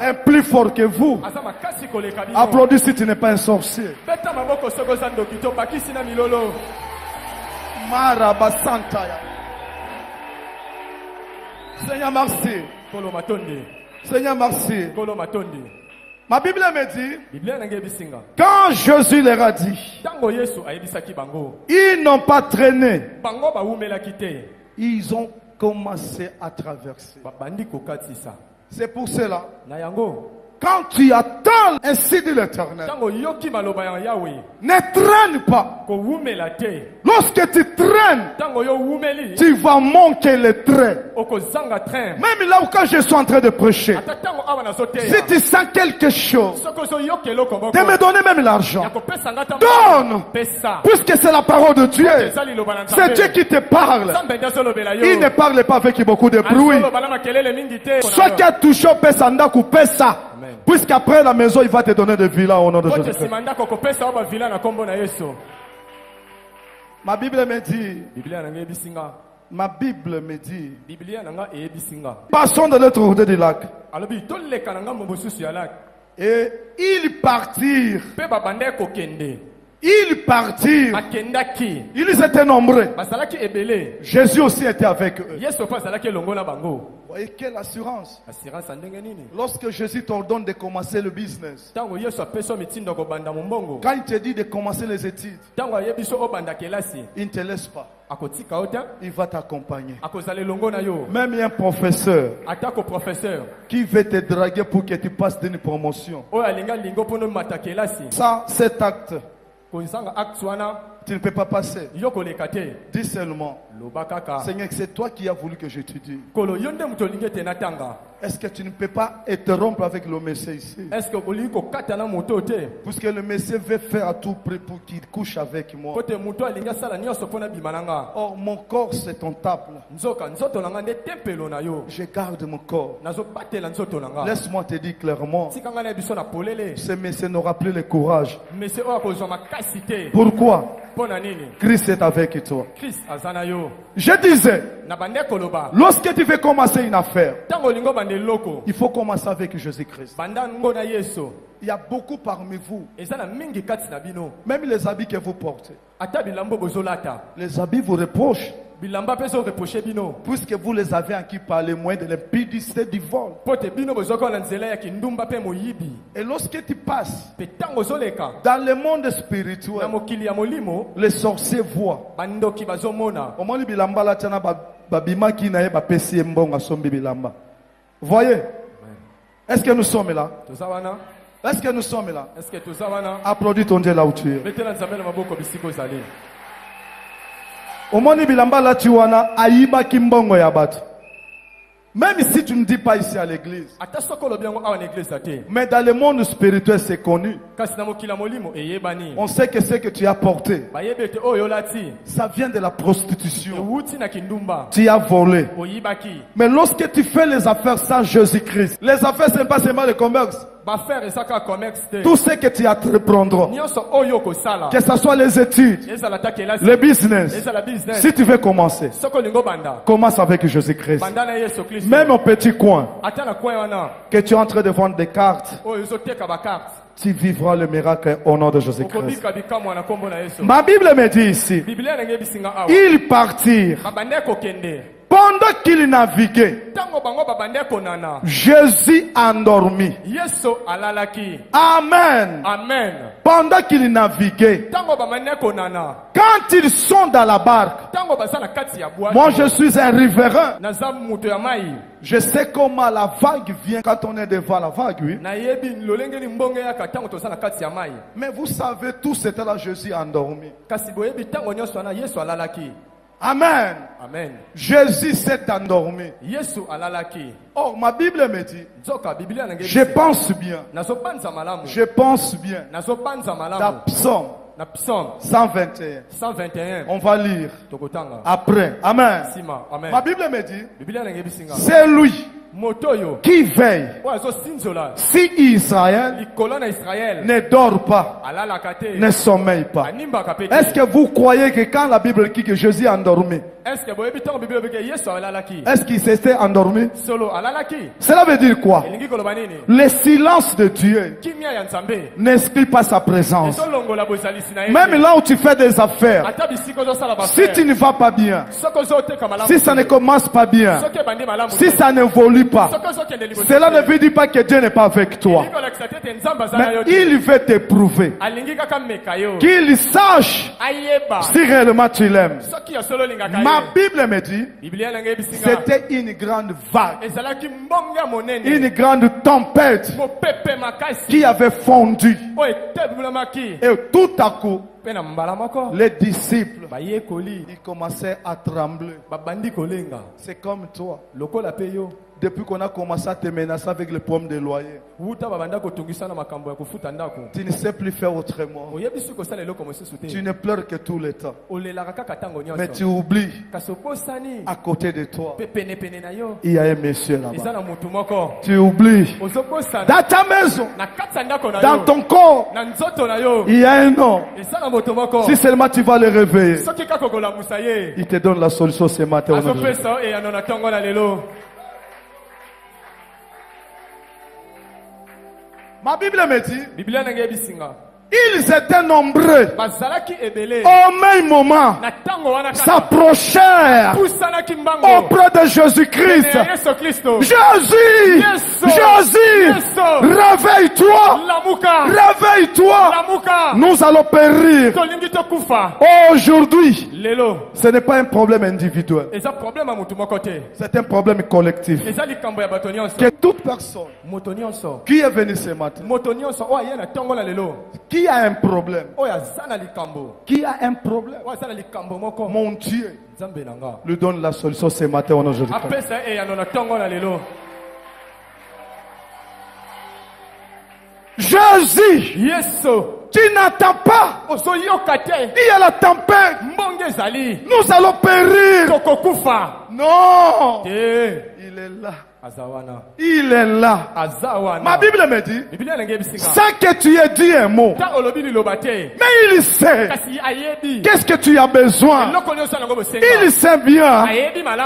est plus fort que vous. Applaudis si tu n'es pas un sorcier. Marabasantaya. Seigneur, merci. Seigneur, merci. Ma Bible me dit, quand Jésus leur a dit, ils n'ont pas traîné, ils ont commencé à traverser. C'est pour cela, quand tu attends, ainsi dit l'Éternel, ne traîne pas. Lorsque tu traînes, tu vas manquer le train. Même là où quand je suis en train de prêcher, si tu sens quelque chose, de me donner même l'argent, donne, puisque c'est la parole de Dieu. C'est Dieu qui te parle. Il ne parle pas avec beaucoup de bruit. Ce qui a touché au Pessanda, coupé ça. Puisqu'après la maison, il va te donner des villas au nom de Jésus. Ma Bible me dit, ma Bible me dit, passons de l'autre côté du lac. Et ils partirent. Ils partirent. Ils étaient nombreux. Jésus aussi était avec eux. Vous voyez quelle assurance? Lorsque Jésus t'ordonne de commencer le business, quand il te dit de commencer les études, il ne te laisse pas. Il va t'accompagner. Même un professeur qui veut te draguer pour que tu passes d'une promotion. Ça, cet acte, tu ne peux pas passer. Dis seulement, Seigneur, c'est toi qui as voulu que j'étudie. Est-ce que tu ne peux pas interrompre avec le Messie ici? Puisque le Messie veut faire à tout prix pour qu'il couche avec moi. Or, mon corps c'est ton temple. Je garde mon corps. Laisse-moi te dire clairement, ce Messie n'aura plus le courage. Pourquoi? Christ est avec toi. Je disais, lorsque tu veux commencer une affaire, il faut commencer avec Jésus-Christ. Il y a beaucoup parmi vous, même les habits que vous portez, les habits vous reprochent. Puisque vous les avez acquis par les moyens de l'impudicité du vol. Et lorsque tu passes dans le monde spirituel, les sorciers voient. Voyez? Est-ce que nous sommes là? Est-ce que nous sommes là? Applaudis ton Dieu là où tu es. Omoni bilamba la tiwana aiba kimbongo ya batu. Même si tu ne dis pas ici à l'église, mais dans le monde spirituel c'est connu. On sait que ce que tu as porté, ça vient de la prostitution. Tu as volé. Mais lorsque tu fais les affaires sans Jésus-Christ, les affaires ce n'est pas seulement le commerce. Tout ce que tu entreprendras, que ce soit les études, le business, si tu veux commencer, commence avec Jésus-Christ. Même au petit coin, que tu es en train de vendre des cartes, tu vivras le miracle au nom de Jésus-Christ. Ma Bible me dit ici, ils partirent. Pendant qu'il naviguait, Jésus endormi. Amen. Amen. Pendant qu'il naviguait, quand ils sont dans la barque, moi je suis un riverain. Je sais comment la vague vient quand on est devant la vague, oui. Mais vous savez, tout c'était là Jésus endormi. Amen. Amen. Jésus s'est endormi. Or, ma Bible me dit, je pense bien. Je pense bien. Dans Psaume 121. On va lire après. Amen. Ma Bible me dit, c'est lui qui veille si Israël ne dort pas, ne sommeille pas. Est-ce que vous croyez que quand la Bible dit que Jésus est endormi, est-ce qu'il s'était endormi? Cela veut dire quoi? Le silence de Dieu n'exclut pas sa présence. Même là où tu fais des affaires, si tu ne vas pas bien, si ça ne commence pas bien, si ça n'évolue pas, cela ne veut dire pas que Dieu n'est pas avec toi. Mais il veut t'éprouver, qu'il sache si réellement tu l'aimes. Ma Bible me dit, c'était une grande vague, une grande tempête qui avait fondu. Et tout à coup, les disciples, ils commençaient à trembler. C'est comme toi. Depuis qu'on a commencé à te menacer avec le problème de loyer, tu ne sais plus faire autrement. Tu ne pleures que tout le temps. Mais tu oublies, à côté de toi, il y a un monsieur là-bas. Tu oublies, dans ta maison, dans ton corps, il y a un homme. Si seulement tu vas le réveiller, il te donne la solution ce matin. Ma Bible me dit, ils étaient nombreux. Au même moment, s'approchèrent auprès de Jésus-Christ. Jésus, Jésus, réveille-toi, réveille-toi. Nous allons périr. Aujourd'hui, ce n'est pas un problème individuel. C'est un problème collectif. Que toute personne qui est venue ce matin, qui a un problème, qui a un problème, mon Dieu lui donne la solution ce matin au nom de Jésus-Christ. Jésus, tu n'attends pas. Il y a la tempête. Nous allons périr. Non. Il est là. Il est là. Ma Bible me dit, sans que tu aies dit un mot, mais il sait qu'est-ce que tu as besoin. Il sait bien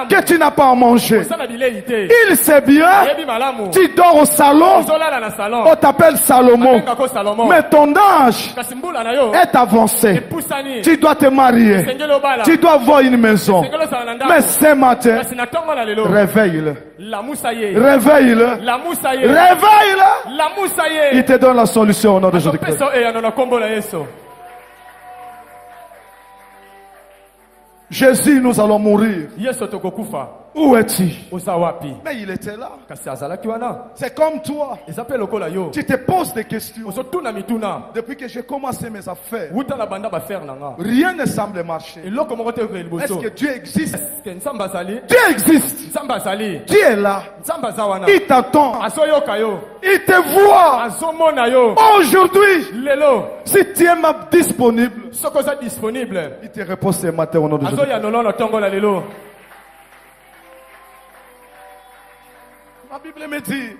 que tu n'as pas à manger. Il sait bien, tu dors au salon, on t'appelle Salomon, mais ton âge est avancé. Tu dois te marier, tu dois avoir une maison. Mais ce matin, réveille-le. Réveille-le. Réveille-le. Il te donne la solution au nom de Jésus-Christ. Jésus, nous allons mourir. Où es-tu? Mais il était là. C'est comme toi. Tu te poses des questions. Depuis que j'ai commencé mes affaires, rien ne semble marcher. Est-ce que Dieu existe? Dieu existe. Dieu est là. Il t'attend. Il te voit. Aujourd'hui, si tu es disponible, il te répond ce matin au nom de Jésus. La Bible me dit,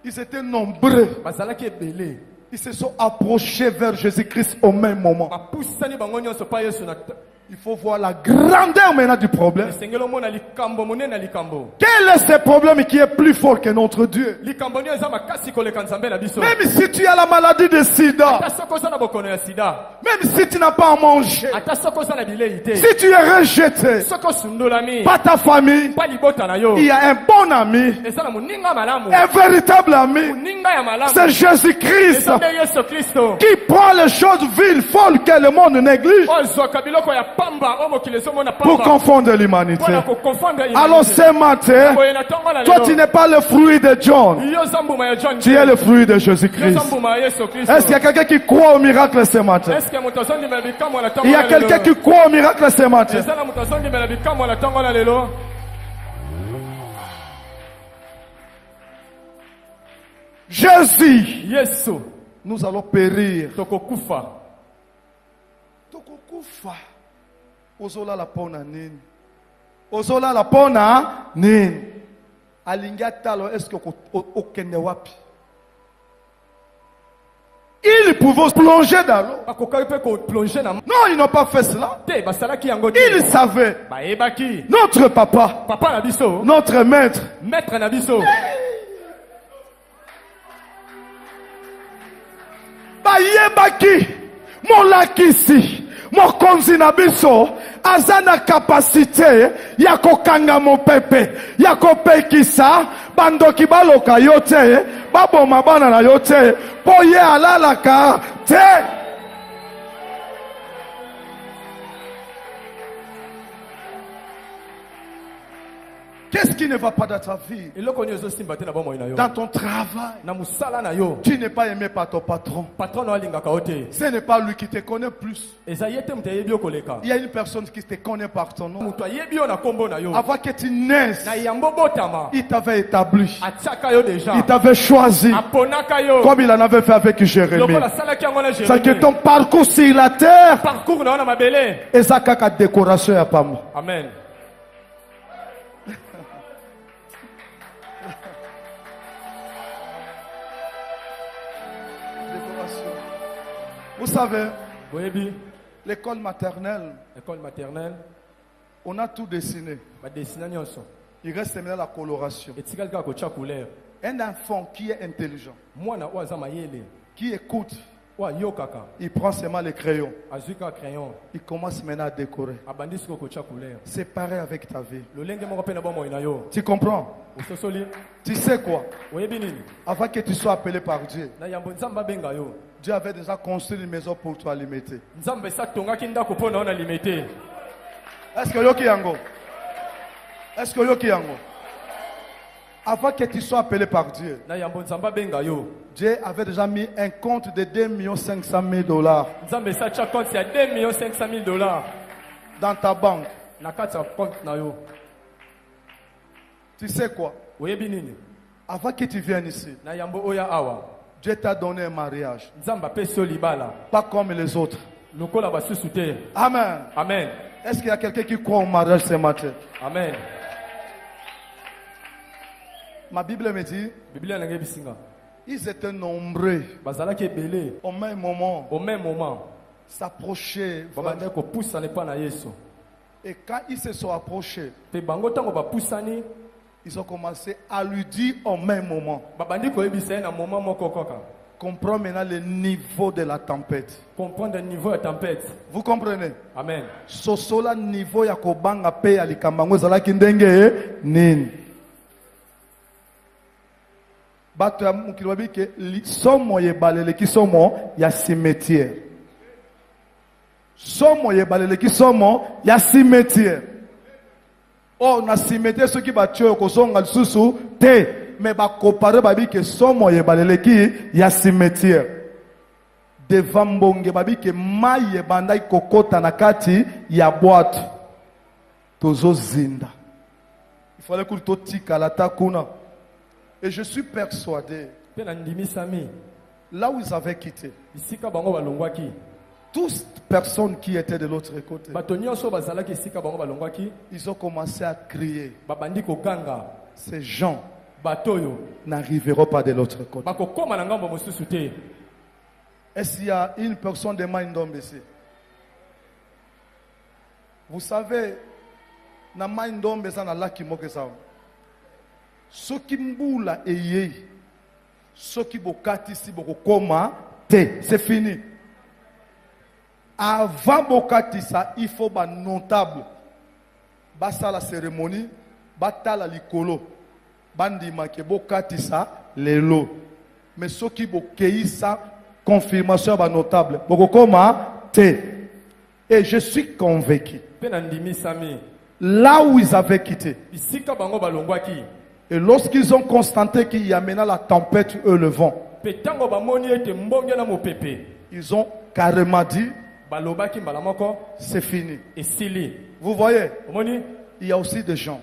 ils étaient nombreux. Ils se sont approchés vers Jésus-Christ au même moment. Il faut voir la grandeur maintenant du problème. Quel est ce problème qui est plus fort que notre Dieu? Même si tu as la maladie de sida, même si tu n'as pas à manger, si tu es rejeté par ta famille, il y a un bon ami, un véritable ami. C'est Jésus-Christ qui prend les choses viles, folles que le monde néglige pour confondre l'humanité. Alors ce matin, toi tu n'es pas le fruit de John, tu es le fruit de Jésus-Christ. Est-ce qu'il y a quelqu'un qui croit au miracle ce matin? Il y a quelqu'un qui croit au miracle ce matin? Jésus, nous allons périr. Tokokufa. Ozola la pona nini. Ozola la pona nini. Alinga talo est-ce que okende wapi? Ils pouvaient plonger dans l'eau. Non, ils n'ont pas fait cela. Ils savaient. Notre papa, notre maître, Bayebaki, mon lakisi, mon konzi na biso, azana capacité, yako kanga mon pepe, yako pekisa, bandoki baloka yote, babo mabana na yote, poye alalaka, te. Qu'est-ce qui ne va pas dans ta vie? Dans ton travail, tu n'es pas aimé par ton patron. Ce n'est pas lui qui te connaît plus. Il y a une personne qui te connaît par ton nom. Avant que tu naisses, il t'avait établi. Il t'avait choisi. Comme il en avait fait avec Jérémie. C'est que ton parcours sur la terre, et ça a décoration à pas. Amen. Vous savez, l'école maternelle, on a tout dessiné. Il reste maintenant la coloration. Un enfant qui est intelligent, qui écoute, il prend seulement les crayons. Il commence maintenant à décorer. C'est pareil avec ta vie. Tu comprends? Tu sais quoi? Avant que tu sois appelé par Dieu, Dieu avait déjà construit une maison pour toi limiter. Est-ce que Yoki Yango? Est-ce que Yoki Yango? Avant que tu sois appelé par Dieu, Dieu avait déjà mis un compte de 2 500 000 $. Dans ta banque. Tu sais quoi? Avant que tu viennes ici, Dieu t'a donné un mariage. Pas comme les autres. Amen. Amen. Est-ce qu'il y a quelqu'un qui croit au mariage ce matin? Amen. Ma Bible me dit, ils étaient nombreux au même moment, s'approcher. Et quand ils se sont approchés, ils ont commencé à lui dire au même moment. Comprends maintenant le niveau de la tempête. Comprendre le niveau de la tempête. Vous comprenez? Amen. Sosola niveau ya kobanga pe alikambango zalaki ndenge nini. Bato ya mukili babi ke somo yebalele ki somo ya cimetière. Somo yebalele ki somo ya cimetière. Oh na cimetière ceux qui batio kozonga lisusu te. Mais ba comparer babi ke somo yebalele ki ya cimetière. Devant mbonge babi ke mai yebanda kokota na kati ya boîte. Tozo zinda. Il fallait que to tika la takuna. Et je suis persuadé, là où ils avaient quitté, toutes personnes qui étaient de l'autre côté, ils ont commencé à crier. Ces gens n'arriveront pas de l'autre côté. Est-ce qu'il y a une personne de Maïndombe ici? Vous savez, na Maïndombe, ça n'a laki moke ça. Soki mbula eye, soki bokati si bokoma te, c'est fini. Avant bokati ça, il faut ba notable. Basa la cérémonie, bata la likolo, bandima ke bokati ça lelo. Mais soki bokei ça, confirmation ba notable. Bokoma te. Et je suis convaincu. Là où ils avaient quitté. Et lorsqu'ils ont constaté qu'il y a maintenant la tempête, eux le vent, ils ont carrément dit, c'est fini. Vous voyez, il y a aussi des gens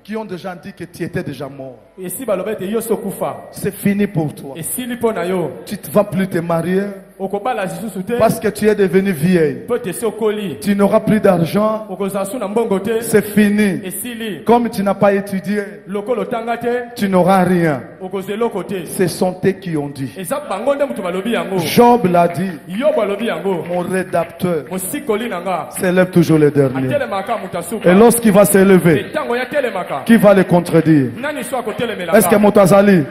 qui ont déjà dit que tu étais déjà mort. C'est fini pour toi. Tu ne vas plus te marier. Parce que tu es devenu vieille. Tu n'auras plus d'argent. C'est fini. Comme tu n'as pas étudié, tu n'auras rien. Ce sont eux qui ont dit. Job l'a dit. Mon rédapteur s'élève toujours le dernier. Et lorsqu'il va s'élever, qui va le contredire? Est-ce que Motazali?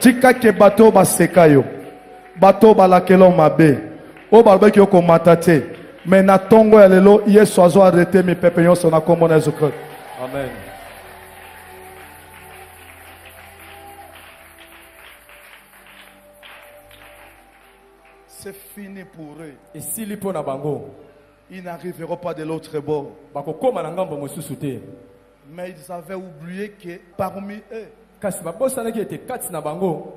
Tika ke bato baseka yo. Bato balakelo mabe. O balbeki yo komata te. Mais na tongo ya lelo Yesu azo arrêter mi pepe nyonso na kombo na Yesu Christ. Amen. C'est fini pour eux. Et si li pona bango, ils n'arriveront pas de l'autre bord. Bakokoma na ngambo mosusu te. Mais ils avaient oublié que parmi eux, kasi babosana ki ete kati na bango,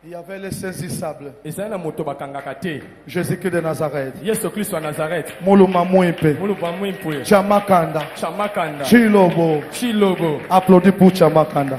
il y avait les saisissables. ezali na moto bakangaka te. Jésus-Christ de Nazareth. Yesu Kristo wa Nazareth. Muluma mwimpe. Muluba mwimpe. Chamakanda. Chamakanda. Chilobo. Chilobo. Applaudis pour Chamakanda.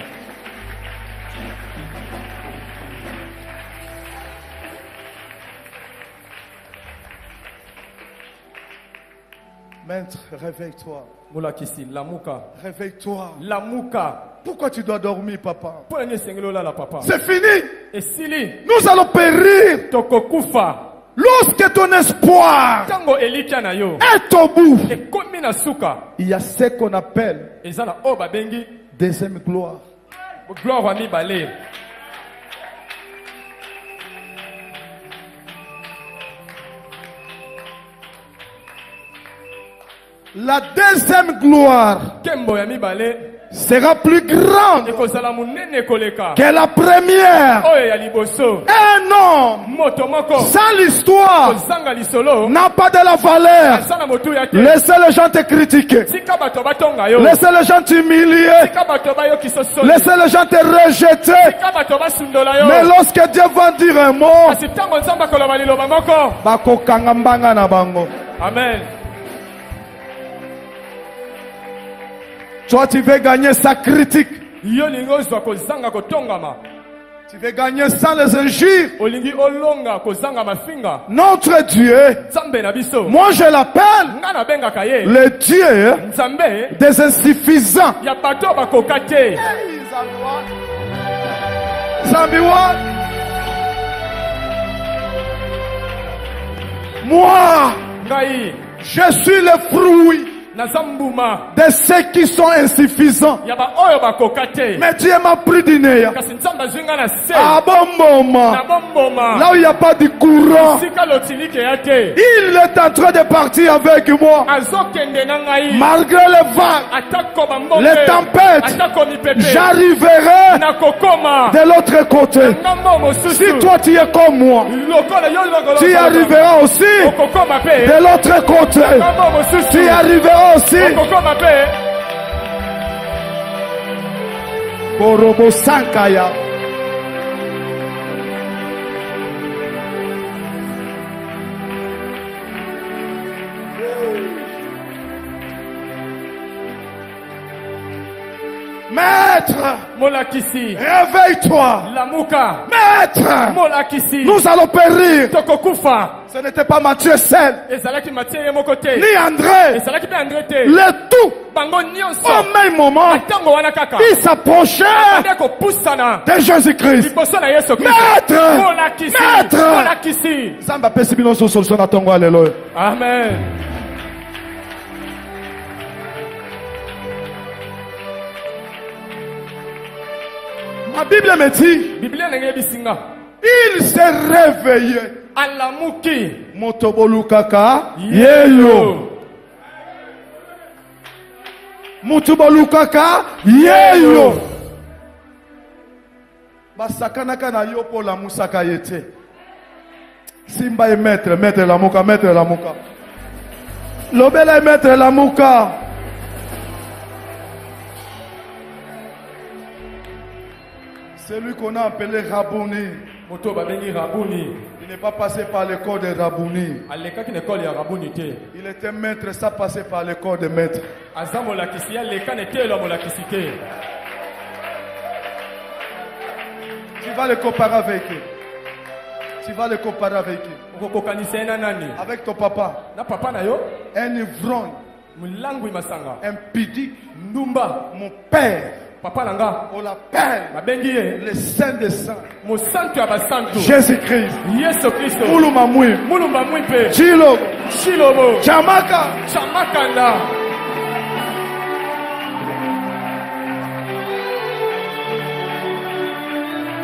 Maître, réveille-toi. Mulakisi, lamuka. Réveille-toi. Lamuka. Pourquoi tu dois dormir, papa? Papa. C'est fini. Et sili. Nous allons périr. Tokokufa. Lorsque ton espoir Tango elika na yo. est au bout, Ekomi na suka. il y a ce qu'on appelle Ezana oba bengi. deuxième gloire. Gloire wa mibale. La deuxième gloire Kembo ya mibale. sera plus grande Ekozala munene koleka. que la première. Oyo ya liboso. Un homme Moto moko. sans l'histoire Kozanga lisolo. n'a pas de la valeur. Asana motu ya te. Laissez les gens te critiquer. Sika bato batonga yo. Laissez les gens t'humilier. Sika bato ba yo kisoso. Laissez les gens te rejeter. Sika bato basundola yo. Mais lorsque Dieu va dire un mot, Kasi tango nzamba koloba liloba moko. bakokanga mbanga na bango. Amen. Toi, tu veux gagner sa critique. Yo lingo zwa kozanga kotongama. Tu veux gagner sans les injures. Olingi olonga kozanga mafinga. Notre Dieu, Nzambe na biso. moi je l'appelle Ngana benga kaye. le Dieu Nzambe des insuffisants. ya bato bakoka te. Zambiwa. Moi, Ngai je suis le fruit nazambuma de ceux qui sont insuffisants. ya ba oyo bakoka te. Mais Dieu m'a pris du nez. Kasi nzambe zwinga na se. À bon moment, Na bomboma. là où il n'y a pas de courant, Sika lotilike ya te. il est en train de partir avec moi. Azokende na ngai. Malgré les vagues, Atako bambonge. les tempêtes, Atako mipepe. j'arriverai Na kokoma. de l'autre côté. Ngambo mosusu. Si toi tu es comme moi, Lokola yo lokolo. tu arriveras aussi Okokoma pe. de l'autre côté. Ngambo mosusu. Tu arriveras aussi. Okokoma pe. Korobo Sankaya. Maître, Molakisi. réveille-toi. Lamuka. Maître, Molakisi. nous allons périr. Tokokufa. Ce n'était pas Matthieu seul, Ezalaki Matthieu moko te. ni André. Ezalaki pe André te. Le tout, Bango nyonso. au même moment, Tango wana kaka. il s'approchait Ndeko pusana. de Jésus-Christ. Liboso na Yesu Kristo. Maître, Molakisi. Maître. Molakisi. Samba pesi bino so solution na tongo alléluia. Amen. Ma Bible me dit, Biblia nenge bisinga. il s'est réveillé. Alamuki. Motobolukaka yeyo. Motobolukaka yeyo. Basakanaka na yo po la musaka yete. Simba e maître, maître la muka, maître la muka. Lobela e maître la muka. Celui qu'on a appelé Rabouni. Moto babengi Rabuni. Il n'est pas passé par l'école de Rabouni. Alekaki na école ya Rabuni te. Il était maître, ça passait par l'école de maître. Aza molakisi ya leka ne te lo molakisi te. Tu vas le comparer avec eux. Tu vas le comparer avec qui? Avec ton papa. Un ivrogne. Impudique. Mon père. On l'appelle le Saint des Saints. Jésus-Christ. Mulumba Mwipe. Chilobo. Chamaka.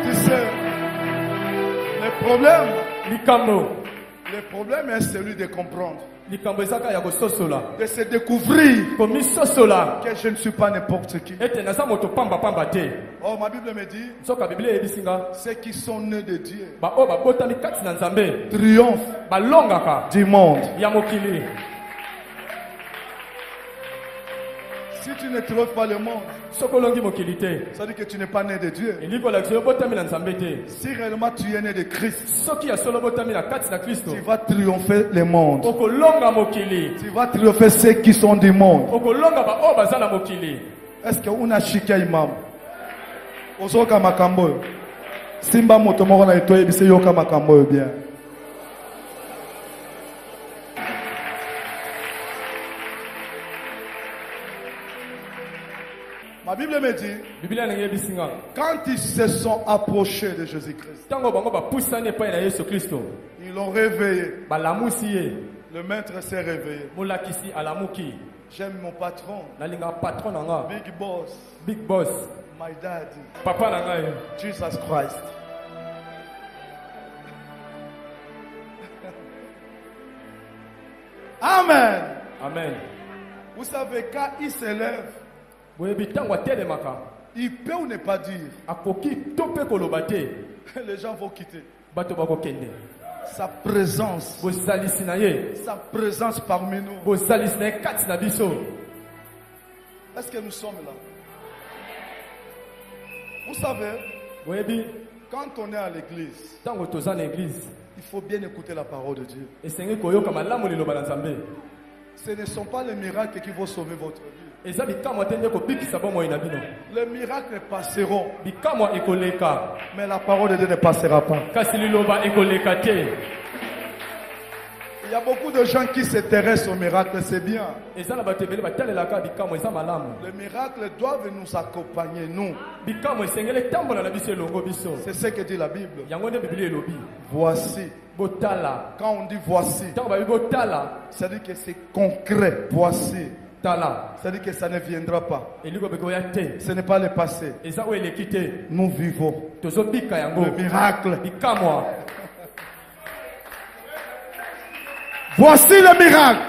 Tu sais, le problème est celui de comprendre. De se découvrir que je ne suis pas n'importe qui. Oh, ma Bible me dit, ceux qui sont nés de Dieu triomphent du monde. Si tu ne triomphes pas le monde, ça veut dire que tu n'es pas né de Dieu. Si réellement tu es né de Christ, tu vas triompher le monde. Tu vas triompher ceux qui sont du monde. Est-ce que on a chiqué imam? Ozoka makambo. Simba motomoko na etoye bise yoka makambo bien. Ma Bible me dit, quand ils se sont approchés de Jésus-Christ, ils l'ont réveillé. Le maître s'est réveillé. J'aime mon patron. Big boss. My daddy. Jesus Christ. Amen. Vous savez, quand il s'élève, il peut ou ne pas dire. Les gens vont quitter. Sa présence parmi nous. Est-ce que nous sommes là? Vous savez, quand on est à l'église, il faut bien écouter la parole de Dieu. Ce ne sont pas les miracles qui vont sauver votre vie. Les miracles passeront, mais la parole de Dieu ne passera pas. Il y a beaucoup de gens qui s'intéressent aux miracles, c'est bien. Les miracles doivent nous accompagner, nous. C'est ce que dit la Bible. Voici. Quand on dit voici, c'est-à-dire que c'est concret. Voici. C'est-à-dire que ça ne viendra pas. Ce n'est pas le passé. Nous vivons le miracle. Voici le miracle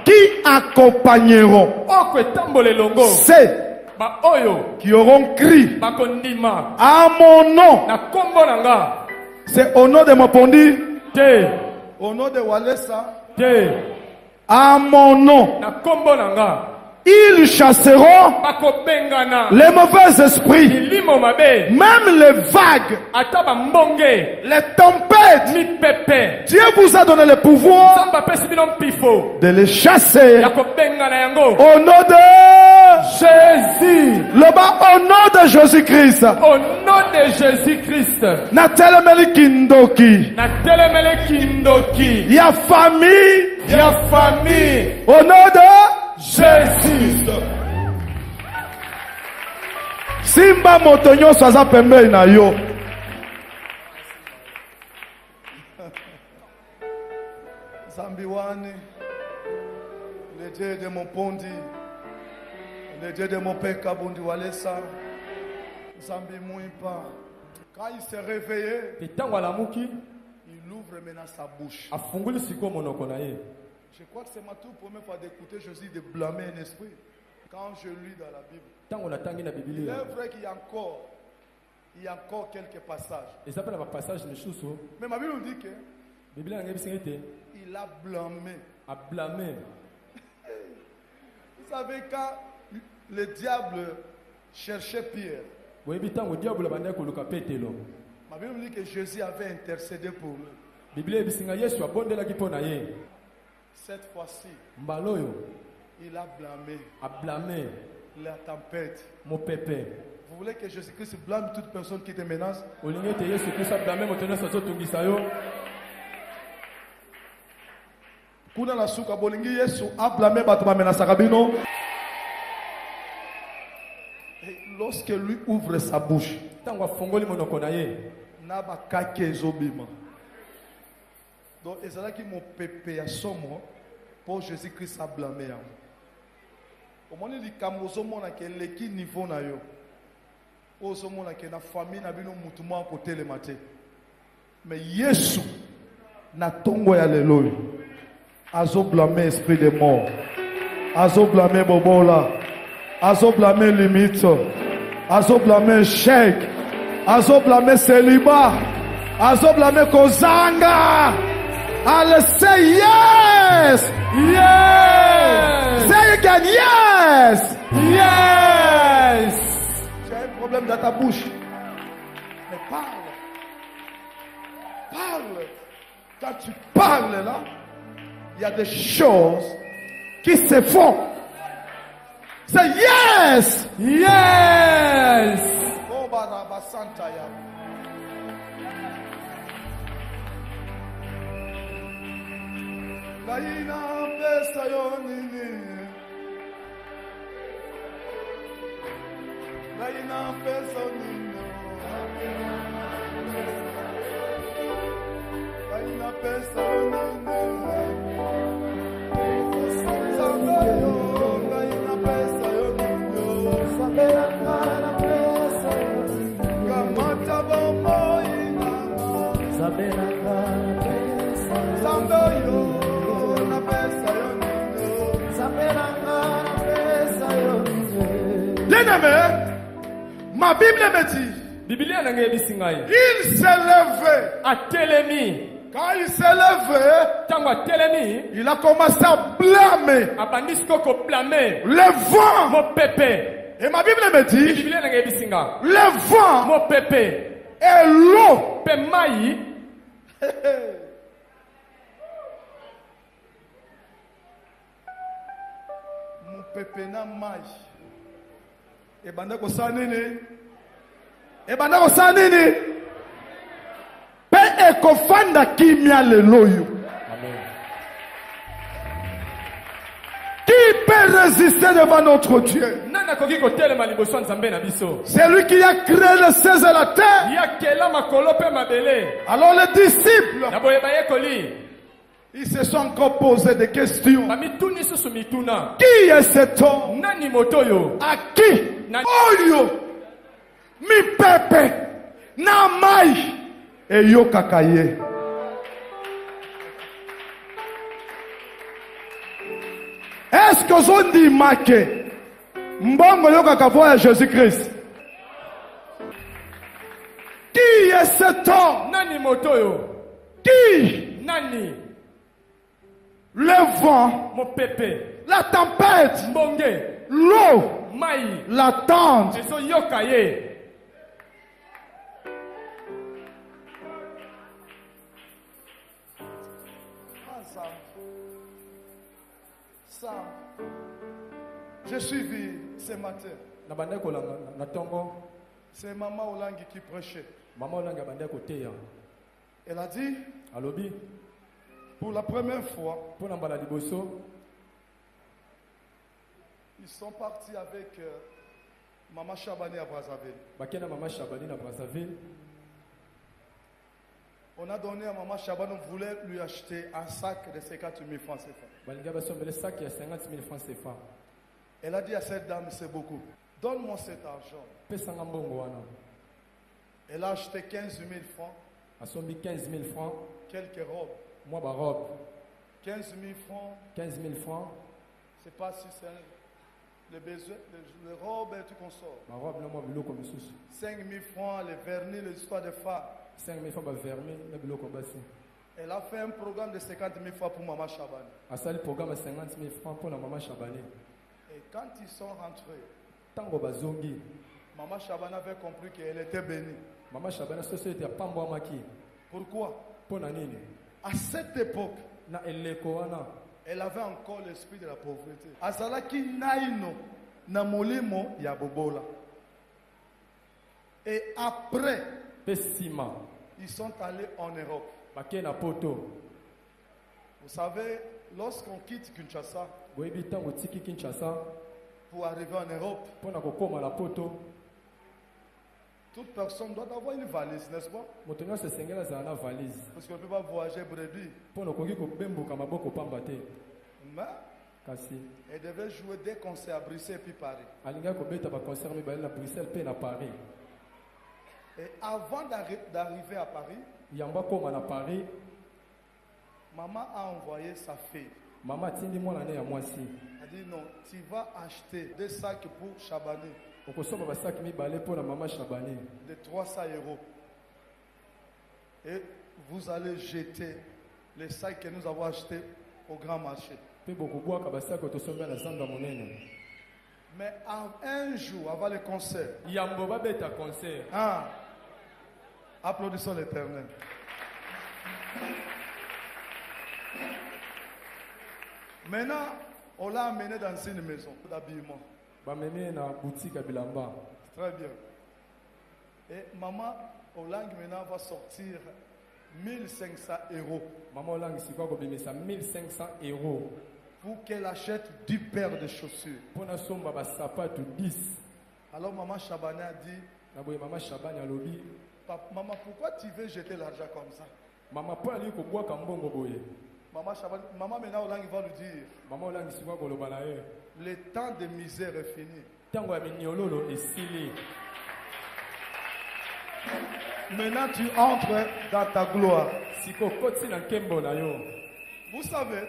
qui accompagneront ceux qui auront crié à mon nom. C'est au nom de Mopondi, au nom de Walesa, à mon nom. Ils chasseront les mauvais esprits, même les vagues, les tempêtes. Dieu vous a donné le pouvoir de les chasser au nom de Jésus. Au nom de Jésus-Christ. Au nom de Jésus-Christ. Natelemeli kindoki. Ya famille. Au nom de Jésus. Simba motonyo saza pembe na yo. Zambiwani, le Dieu de mon Pondi, le Dieu de mon père Kabundi Walesa, Zambi Mouipa. Quand il s'est réveillé, il ouvre maintenant sa bouche. Je crois que c'est ma toute première fois d'écouter Jésus de blâmer un esprit. Quand je lis dans la Bible, il est vrai qu'il y a encore quelques passages. Mais ma Bible dit que il a blâmé. Vous savez, quand le diable cherchait Pierre, ma Bible dit que Jésus avait intercédé pour lui. Cette fois-ci, il a blâmé. La tempête. Mon pépé. Vous voulez que Jésus-Christ blâme toute personne qui te menace? Kuna la suka bolingi Yesu a blâmé bato ba menasaka bino. Et lorsque lui ouvre sa bouche, Tango fongoli monoko na ye. na ba kake ezobima. Donc ezala ki mon pépé ya somo pour Jésus-Christ a blâmé ya. Omoni likambo ozomona ke leki niveau na yo. Ozomona ke na famille na bino mutu mwa kotelema te. Mais Yesu na tongo ya lelo azo blâmer esprit de mort, azo blâmer bobola, azo blâmer limite, azo blâmer chèque, azo blâmer célibat, azo blâmer kozanga. Allez, say yes, yes, say again yes, yes. Tu as un problème dans ta bouche, mais parle, parle. Quand tu parles là, il y a des choses qui se font. C'est yes! Yes! Oh, Baraba Santa ya. Laina pesa yonini. Laina pesa yonini. Laina pesa yonini. Bien-aimé, ma Bible me dit, il s'est levé. Quand il s'est levé, il a commencé à blâmer le vent. Et ma Bible me dit, le vent et l'eau. Mon pépé n'a maï. Et bandako sanini. Et bandako sanini. Pe ekofanda kimia leloyo. Qui peut résister devant notre Dieu? C'est lui qui a créé le ciel et la terre. Alors les disciples, ils se sont encore posé des questions. Qui est cet homme? À qui? Oyo, mi pepe, na mai, et yo kakaye. Est-ce que vous avez dit marqué? Mbongo yo kakavoya Jésus-Christ. Qui est cet homme? Qui? Le vent, la tempête, l'eau, la tente. Ça, j'ai suivi ce matin. C'est Maman Olangi qui prêchait. Elle a dit, pour la première fois, ils sont partis avec Maman Chabani à Brazzaville. On a donné à Maman Chabani, on voulait lui acheter un sac de 50 000 francs CFA. Elle a dit à cette dame, c'est beaucoup. Donne-moi cet argent. Elle a acheté 15 000 francs. Quelques robes. 15 000 francs. C'est pas si c'est les besoins, les robes et tout qu'on sort. 5 000 francs, les vernis, les histoires de femmes. Elle a fait un programme de 50 000 francs pour Maman Chabani. Et quand ils sont rentrés, Maman Chabani avait compris qu'elle était bénie. Pourquoi? À cette époque, elle avait encore l'esprit de la pauvreté. Azalaki naino na molimo ya bobola. Et après, ils sont allés en Europe. Vous savez, lorsqu'on quitte Kinshasa pour arriver en Europe, toute personne doit avoir une valise, n'est-ce pas? Parce qu'on ne peut pas voyager brebis. Mais elle devait jouer des concerts à Bruxelles et puis Paris. Et avant d'arriver à Paris, maman a envoyé sa fille. Elle dit non, tu vas acheter des sacs pour Chabani de 300 €. Et vous allez jeter les sacs que nous avons achetés au grand marché. Mais un jour avant le concert, applaudissons l'Éternel. Maintenant, on l'a amené dans une maison d'habillement. Très bien. Et maman Olang maintenant va sortir 1500 €. Maman Olang, c'est quoi 1500 € pour qu'elle achète 10 paires de chaussures. Alors maman Chabani a dit, maman, pourquoi tu veux jeter l'argent comme ça? Maman Chabani, maman maintenant Olang va lui dire, le temps de misère est fini. Maintenant tu entres dans ta gloire. Vous savez,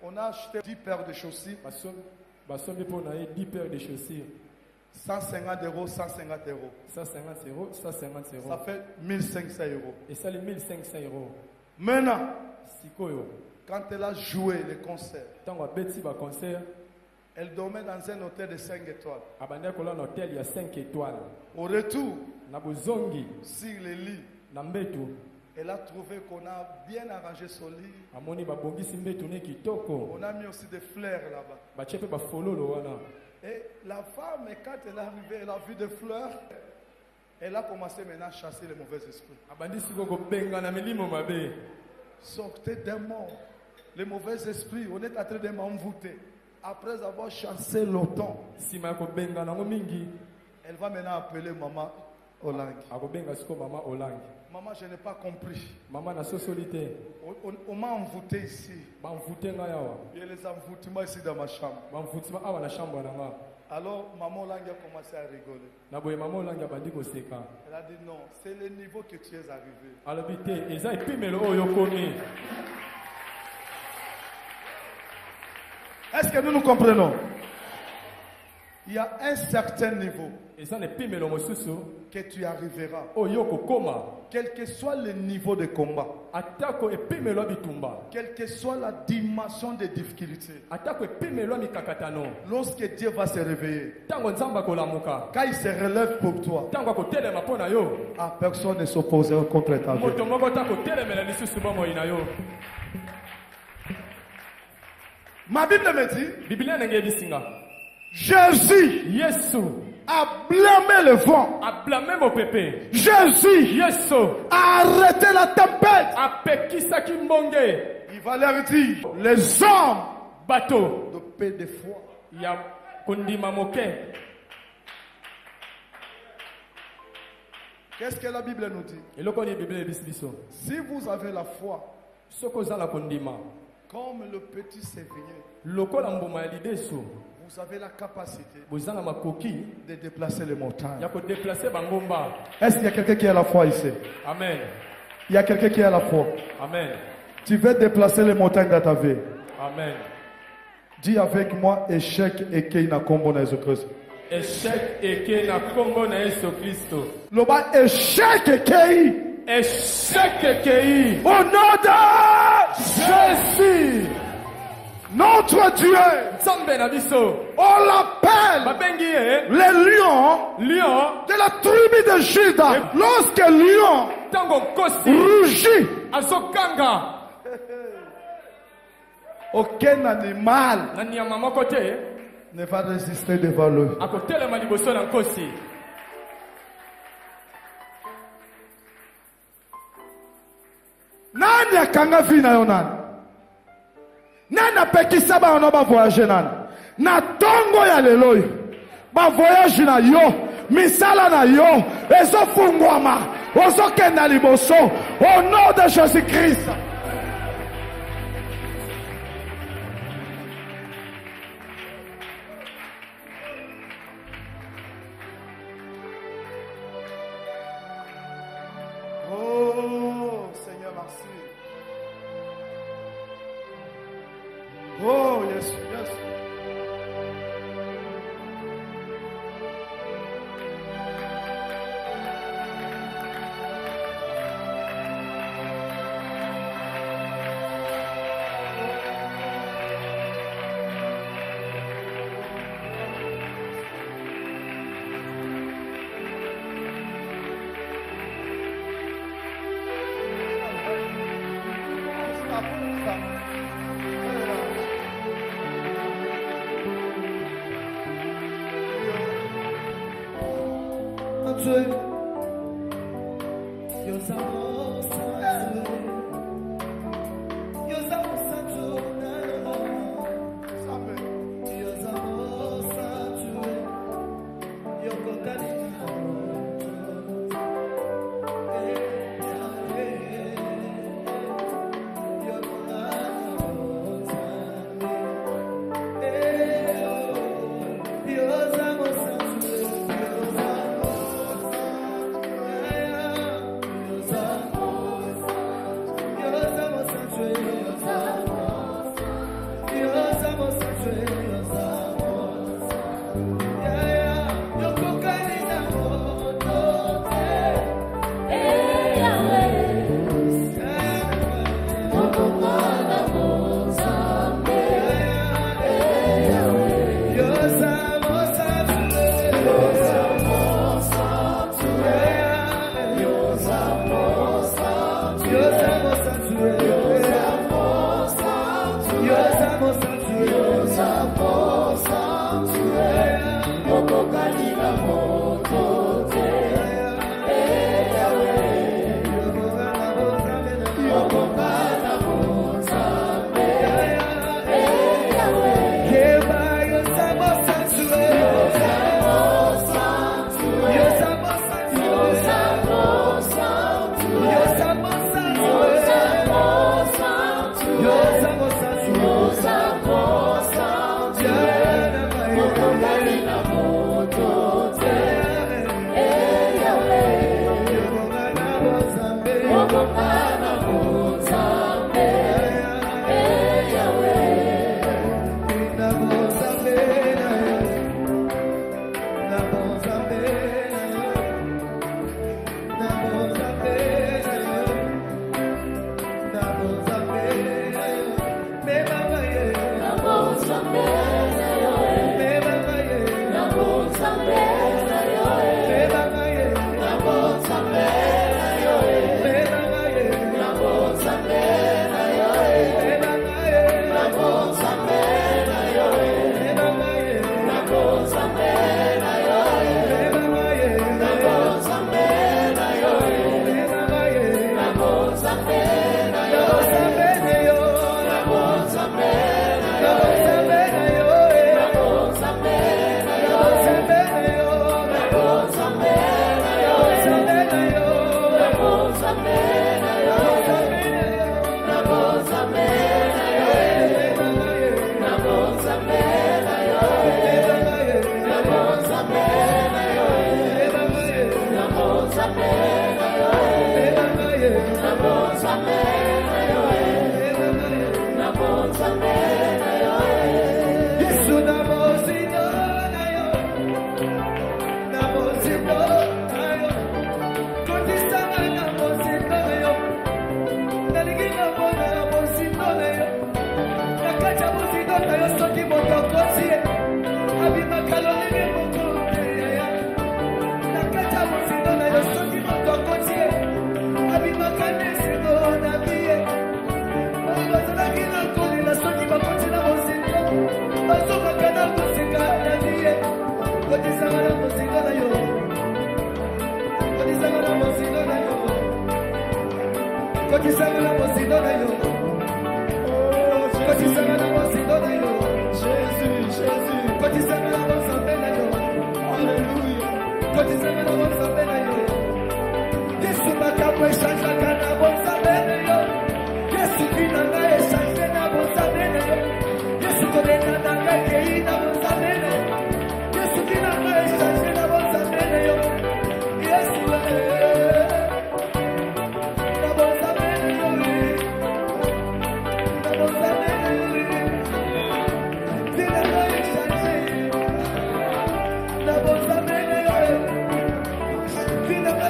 on a acheté 10 paires de chaussures. 150 €, 150 €. 150 €, 150 €. Ça fait 1500 €. Et ça, les 1500 €. Maintenant, quand elle a joué le concert, elle dormait dans un hôtel de 5 étoiles. Au retour, sur le lit, elle a trouvé qu'on a bien arrangé son lit. On a mis aussi des fleurs là-bas. Et la femme, quand elle est arrivée, elle a vu des fleurs. Elle a commencé maintenant à chasser les mauvais esprits. Sortez des morts. Les mauvais esprits, on est en train de m'envoûter. Après avoir chassé l'automne, elle va maintenant appeler maman Olang. Maman, je n'ai pas compris. On m'a envoûté ici. Il y a les envoûtements ici dans ma chambre. Alors, maman Olang a commencé à rigoler. Elle a dit non, c'est le niveau que tu es arrivé. Est-ce que nous nous comprenons? Il y a un certain niveau que tu arriveras. Quel que soit le niveau de combat, quelle que soit la dimension des difficultés, lorsque Dieu va se réveiller, quand il se relève pour toi, personne ne s'opposera contre ta vie. Ma Bible me dit, Jésus a blâmé le vent. Jésus a arrêté la tempête. Il va leur dire, les hommes de paix de foi. Qu'est-ce que la Bible nous dit? Si vous avez la foi, comme le petit sévigné, vous avez la capacité de déplacer les montagnes. Est-ce qu'il y a quelqu'un qui a la foi ici? Amen. Il y a quelqu'un qui a la foi. Amen. Tu veux déplacer les montagnes dans ta vie. Amen. Dis avec moi, échec et qu'il n'a combo na Jésus-Christ. Échec et qu'il n'a combo na Jésus-Christ. Le bas échec et qu'il. Échec et qu'il. Au nom de Jésus. Notre Dieu, on l'appelle les lions de la tribu de Juda. Lorsque lion rugit, aucun animal ne va résister devant lui. Nani akanga vi na yo nani? Nani apekisa ba ono ba voyage nani? Na tongo ya lelo yo. Ba voyage na yo, misala na yo, ezo fungwama, ozo kenda liboso, au nom de Jésus-Christ. Oh, Seigneur, merci. Oh, yes, yes.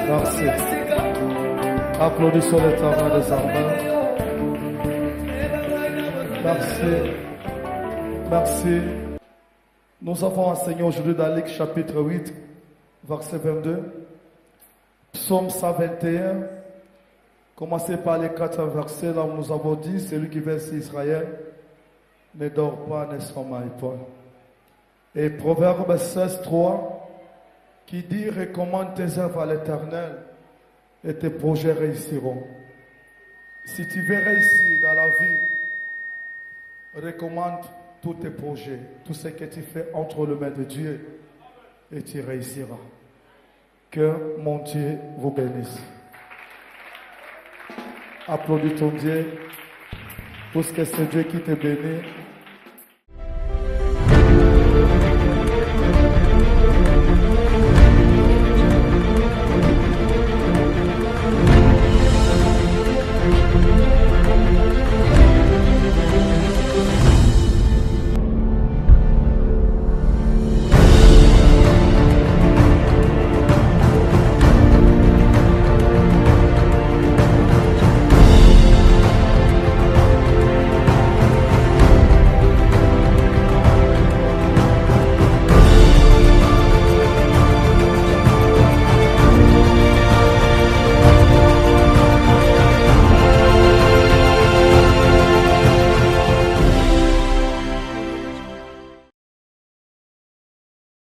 Merci. Applaudissons l'Éternel des armées. Merci. Merci. Nous avons enseigné aujourd'hui dans Luc chapitre 8, verset 22. Psaume 121. Commencez par les 4 versets. Là où nous avons dit, celui qui verse Israël ne dort pas, ne sommeille pas. Et Proverbe 16, 3. Qui dit recommande tes œuvres à l'Éternel et tes projets réussiront. Si tu veux réussir dans la vie, recommande tous tes projets, tout ce que tu fais entre les mains de Dieu et tu réussiras. Que mon Dieu vous bénisse. Applaudis ton Dieu, parce que c'est Dieu qui te bénit.